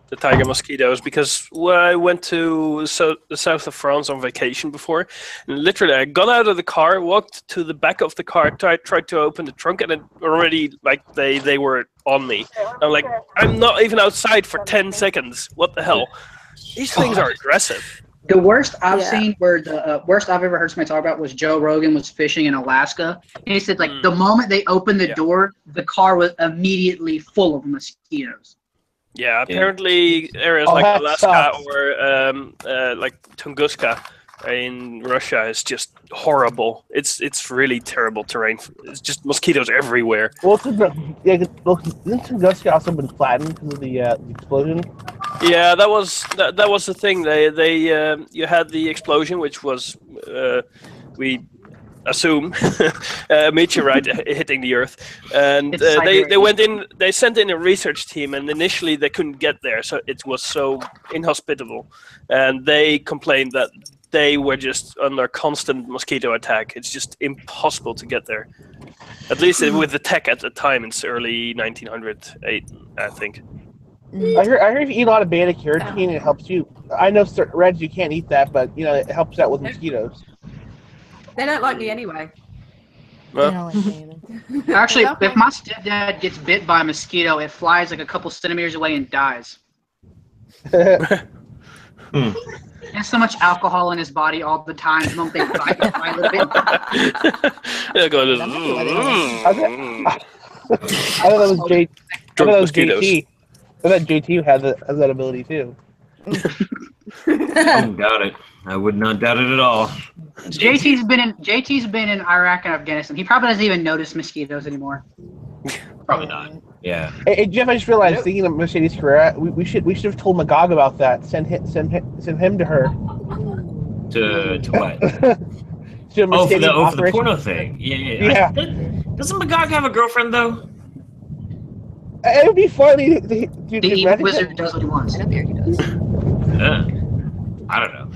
The tiger mosquitoes, because when I went to the south of France on vacation before, and literally I got out of the car, walked to the back of the car, tried to open the trunk, and it already like they were on me. I'm like, I'm not even outside for 10 seconds. What the hell? These things are aggressive. The worst I've seen, where the worst I've ever heard somebody talk about was Joe Rogan was fishing in Alaska, and he said like the moment they opened the door, the car was immediately full of mosquitoes. Yeah, apparently areas like Alaska or like Tunguska in Russia is just horrible. It's really terrible terrain. It's just mosquitoes everywhere. Well, isn't Tunguska also been flattened because of the explosion? Yeah, that was the thing. They you had the explosion, which was we assume a meteorite hitting the Earth, and they went in. They sent in a research team, and initially they couldn't get there, so it was so inhospitable, and they complained that they were just under constant mosquito attack. It's just impossible to get there. At least with the tech at the time, it's early 1908, I think. I heard if you eat a lot of beta carotene, it helps you. I know, Reg, you can't eat that, but you know it helps out with mosquitoes. They don't like me anyway. Well. Actually, if my stepdad gets bit by a mosquito, it flies like a couple centimeters away and dies. There's so much alcohol in his body all the time. I don't think I can fly a little bit. Yeah, go to. I thought that was JT. I thought JT has that ability too. I don't doubt it. I would not doubt it at all. JT's been in Iraq and Afghanistan. He probably doesn't even notice mosquitoes anymore. Probably not. Yeah. Hey, Jeff, I just realized, thinking of Mercedes Carrera, we should have told Magog about that. Send him to her. To what? For the porno thing. Yeah. Doesn't Magog have a girlfriend though? It would be funny. The evil wizard does what he wants. I don't think he does. I don't know.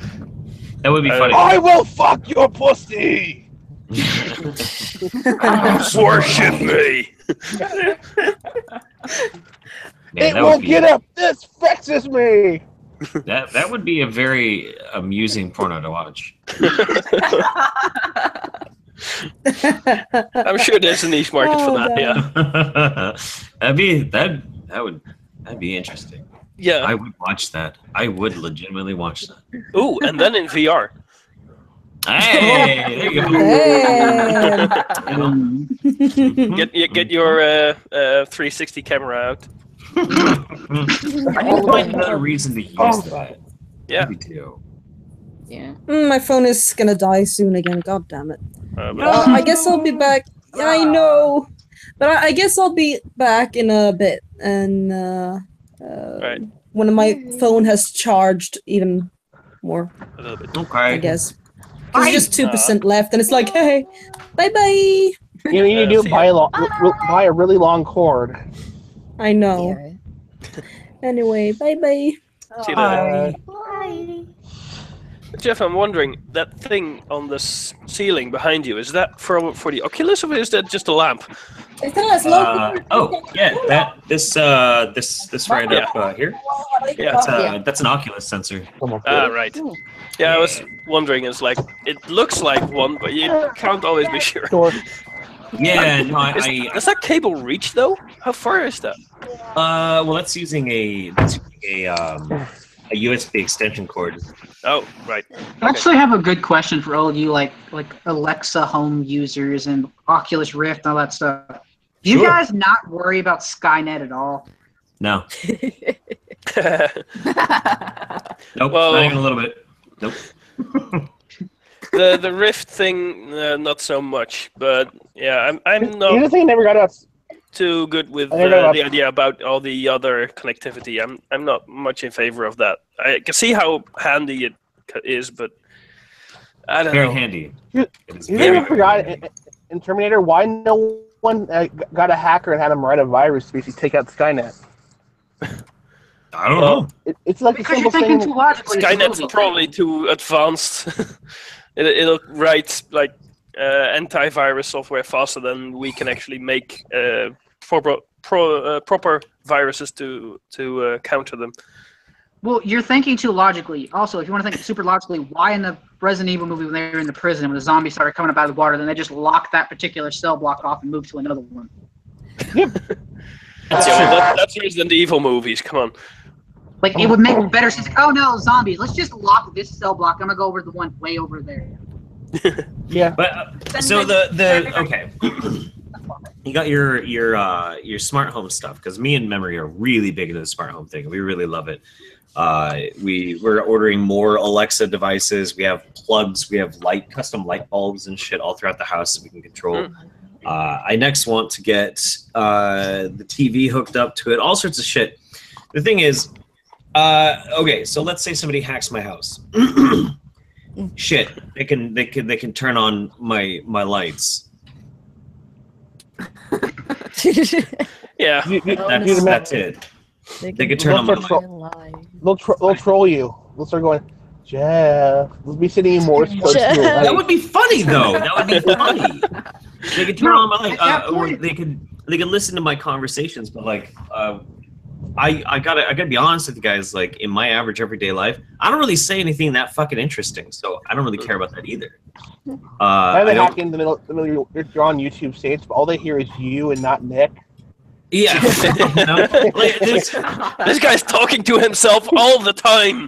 That would be funny. I will fuck your pussy. Worship me. It won't get up. This vexes me. That would be a very amusing porno to watch. I'm sure there's a niche market for that. Yeah. That'd be interesting. Yeah. I would watch that. I would legitimately watch that. Ooh, and then in VR. Hey, there you go. Get your 360 camera out. I need to find another reason to use that. Yeah. Me too. Yeah. My phone is gonna die soon again. God damn it. But I guess I'll be back. Yeah, I know. But I guess I'll be back in a bit, and Right. when my phone has charged even more. A little bit. Okay. I guess. There's just 2% left, and it's like, hey, bye bye. You know, you need to see buy a really long cord. I know. Anyway, bye bye. See you later. Jeff, I'm wondering, that thing on the ceiling behind you, is that for the Oculus, or is that just a lamp? Oh yeah, this right up here. Yeah, that's an Oculus sensor. Right. Yeah, I was wondering. It's like it looks like one, but you can't always be sure. Yeah, no, Does that cable reach though? How far is that? Well, that's using a USB extension cord. Oh, right. I actually have a good question for all of you, like Alexa home users and Oculus Rift and all that stuff. Do you guys not worry about Skynet at all? No. Nope. Well, not even a little bit. Nope. the Rift thing, not so much. But yeah, I'm not. The other thing I never got out. Too good with the idea about all the other connectivity. I'm not much in favor of that. I can see how handy it is, but I don't know. Very handy. You never forgot in Terminator why no one got a hacker and had him write a virus to basically take out Skynet. I don't know. It's like because you're thinking too logically. Skynet's probably too advanced. It'll write like antivirus software faster than we can actually make proper viruses to counter them. Well, you're thinking too logically. Also, if you want to think super logically, why in the Resident Evil movie when they were in the prison, when the zombies started coming up out of the water, then they just locked that particular cell block off and moved to another one? That's Resident Evil movies. Come on. Like, it would make better sense. Oh no, zombies! Let's just lock this cell block. I'm gonna go over to the one way over there. Yeah. But so okay. You got your smart home stuff, because me and Memory are really big into the smart home thing. We really love it. We're ordering more Alexa devices. We have plugs. We have custom light bulbs and shit all throughout the house so we can control. I next want to get the TV hooked up to it. All sorts of shit. The thing is, okay, so let's say somebody hacks my house. Shit, they can turn on my lights. Yeah, that's it. They can turn on my lights. They'll troll you. They'll start going, Jeff. They'll be sending you Morse code. That would be funny though. That would be funny. They could turn on my lights, or they could listen to my conversations. But like, I gotta be honest with you guys. Like, in my average everyday life, I don't really say anything that fucking interesting, so I don't really care about that either. They hack in the middle. You're on YouTube states, but all they hear is you and not Nick. Yeah, this guy's talking to himself all the time.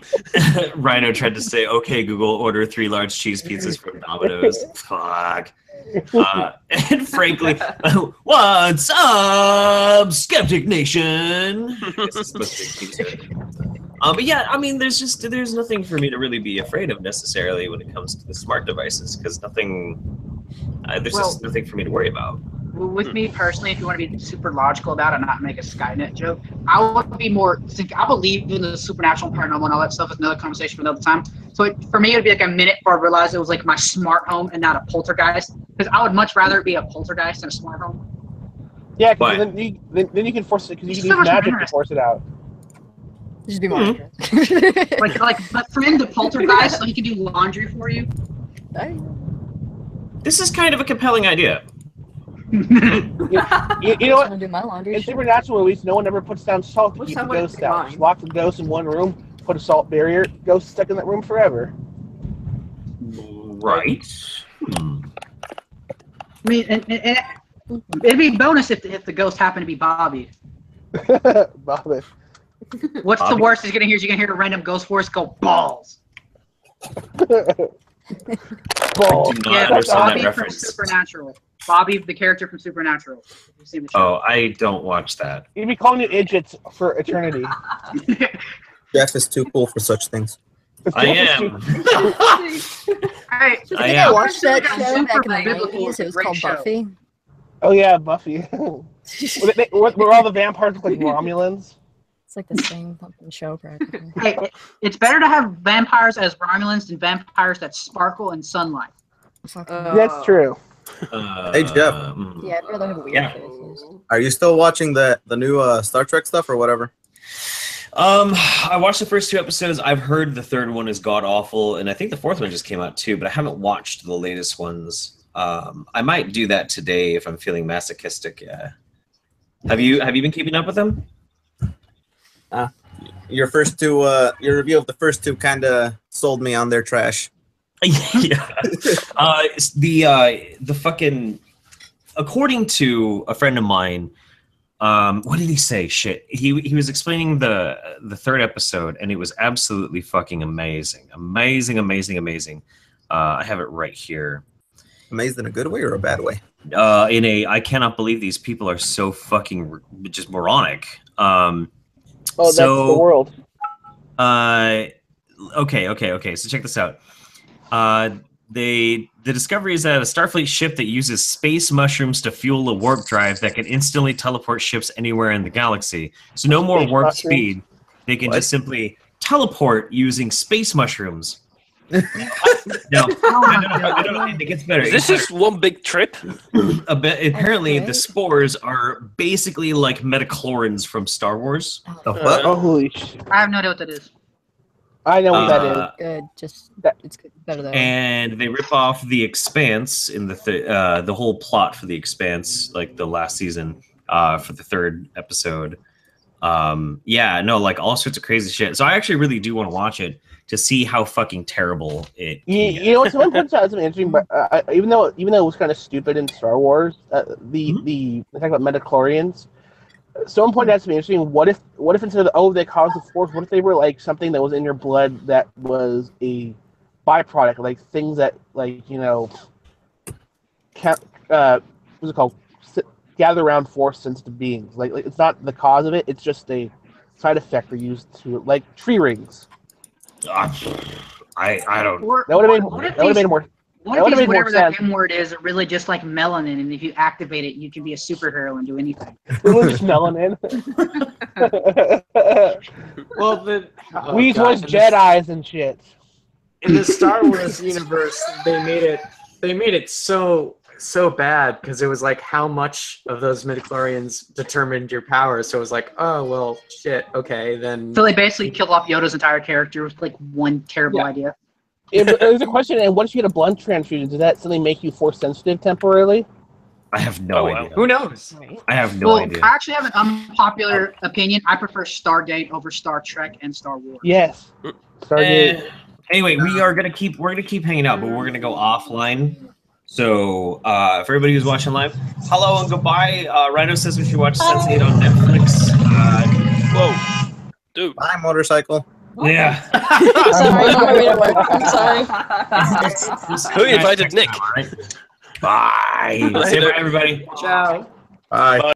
Rhino tried to say, "Okay, Google, order 3 large cheese pizzas from Domino's." Fuck. And frankly, what's up, Skeptic Nation? This is supposed to be pizza. But yeah, I mean, there's nothing for me to really be afraid of necessarily when it comes to the smart devices, because there's just nothing for me to worry about. With me personally, if you want to be super logical about it and not make a Skynet joke, I would be more. I believe in the supernatural, paranormal, and all that stuff. Is another conversation for another time. So for me, it would be like a minute before I realized it was like my smart home and not a poltergeist. Because I would much rather it be a poltergeist than a smart home. Yeah, because then you can force it, because you can use magic to force it out. Just be more like a friend, a poltergeist, so he can do laundry for you. This is kind of a compelling idea. You know what? Do my laundry, in supernatural movies, no one ever puts down salt to keep the ghosts out. Just lock the ghost in one room, put a salt barrier, ghost stuck in that room forever. Right. I mean, and it'd be a bonus if the ghost happened to be Bobby. Bobby. What's the worst is gonna hear? You're gonna hear a random ghost voice go balls. Balls. I do not understand Bobby that reference. from Supernatural. Bobby, the character from Supernatural. You've seen the show. Oh, I don't watch that. You'd be calling it idiots for eternity. Jeff is too cool for such things. I am. I watched that show back in the 90s. It was called Buffy. Oh yeah, Buffy. Were all the vampires look like Romulans? It's like the same fucking show practically. Hey, it's better to have vampires as Romulans than vampires that sparkle in sunlight. That's true. Hey Jeff. Yeah, I'd rather have weird faces. Are you still watching the new Star Trek stuff or whatever? I watched the first 2 episodes. I've heard the 3rd one is god awful, and I think the 4th one just came out too, but I haven't watched the latest ones. I might do that today if I'm feeling masochistic. Yeah. Have you been keeping up with them? Your first 2, your review of the first 2 kind of sold me on their trash. Yeah. The fucking, according to a friend of mine, what did he say? Shit. He was explaining the 3rd episode, and it was absolutely fucking amazing. Amazing. I have it right here. Amazed in a good way or a bad way? I cannot believe these people are so fucking just moronic. That's the world. Okay. So check this out. The discovery is that a Starfleet ship that uses space mushrooms to fuel a warp drive that can instantly teleport ships anywhere in the galaxy. So no more warp mushrooms? speed. They can just simply teleport using space mushrooms. No, it gets better. Is this just one big trip? A bit. Apparently, the spores are basically like metachlorines from Star Wars. The fuck? Holy shit! I have no idea what that is. I know what that is. Good, just it's good, better than. And they rip off The Expanse in the whole plot for The Expanse, like the last season, for the 3rd episode. Like all sorts of crazy shit. So I actually really do want to watch it to see how fucking terrible it. You know, someone points out something interesting, but even though it was kind of stupid in Star Wars, they talk about metachlorians. Someone pointed out something interesting. What if instead of they caused the force, what if they were like something that was in your blood that was a byproduct, like things that what's it called? Gather around force-sensitive beings. Like it's not the cause of it; it's just a side effect they're used to, like tree rings. I don't. That would have made more. What if whatever that M word is really just like melanin, and if you activate it, you can be a superhero and do anything? Really just melanin. Well, we was Jedis and shit. In the Star Wars universe, they made it so bad because it was like how much of those midichlorians determined your power. So it was like, oh well, shit. Okay, then. So they basically killed off Yoda's entire character with like one terrible idea. There's a question, and once you get a blood transfusion, does that suddenly make you force sensitive temporarily? I have no idea. Who knows? I have no idea. I actually have an unpopular opinion. I prefer Stargate over Star Trek and Star Wars. Yes. Stargate. Anyway, we're gonna keep hanging out, but we're gonna go offline. So for everybody who's watching live, hello and goodbye. Rhino says we should watch Sense8 on Netflix. Whoa, dude. Bye, motorcycle. Yeah. I'm sorry. Who invited Nick? Bye. Say bye, everybody. Ciao. Bye.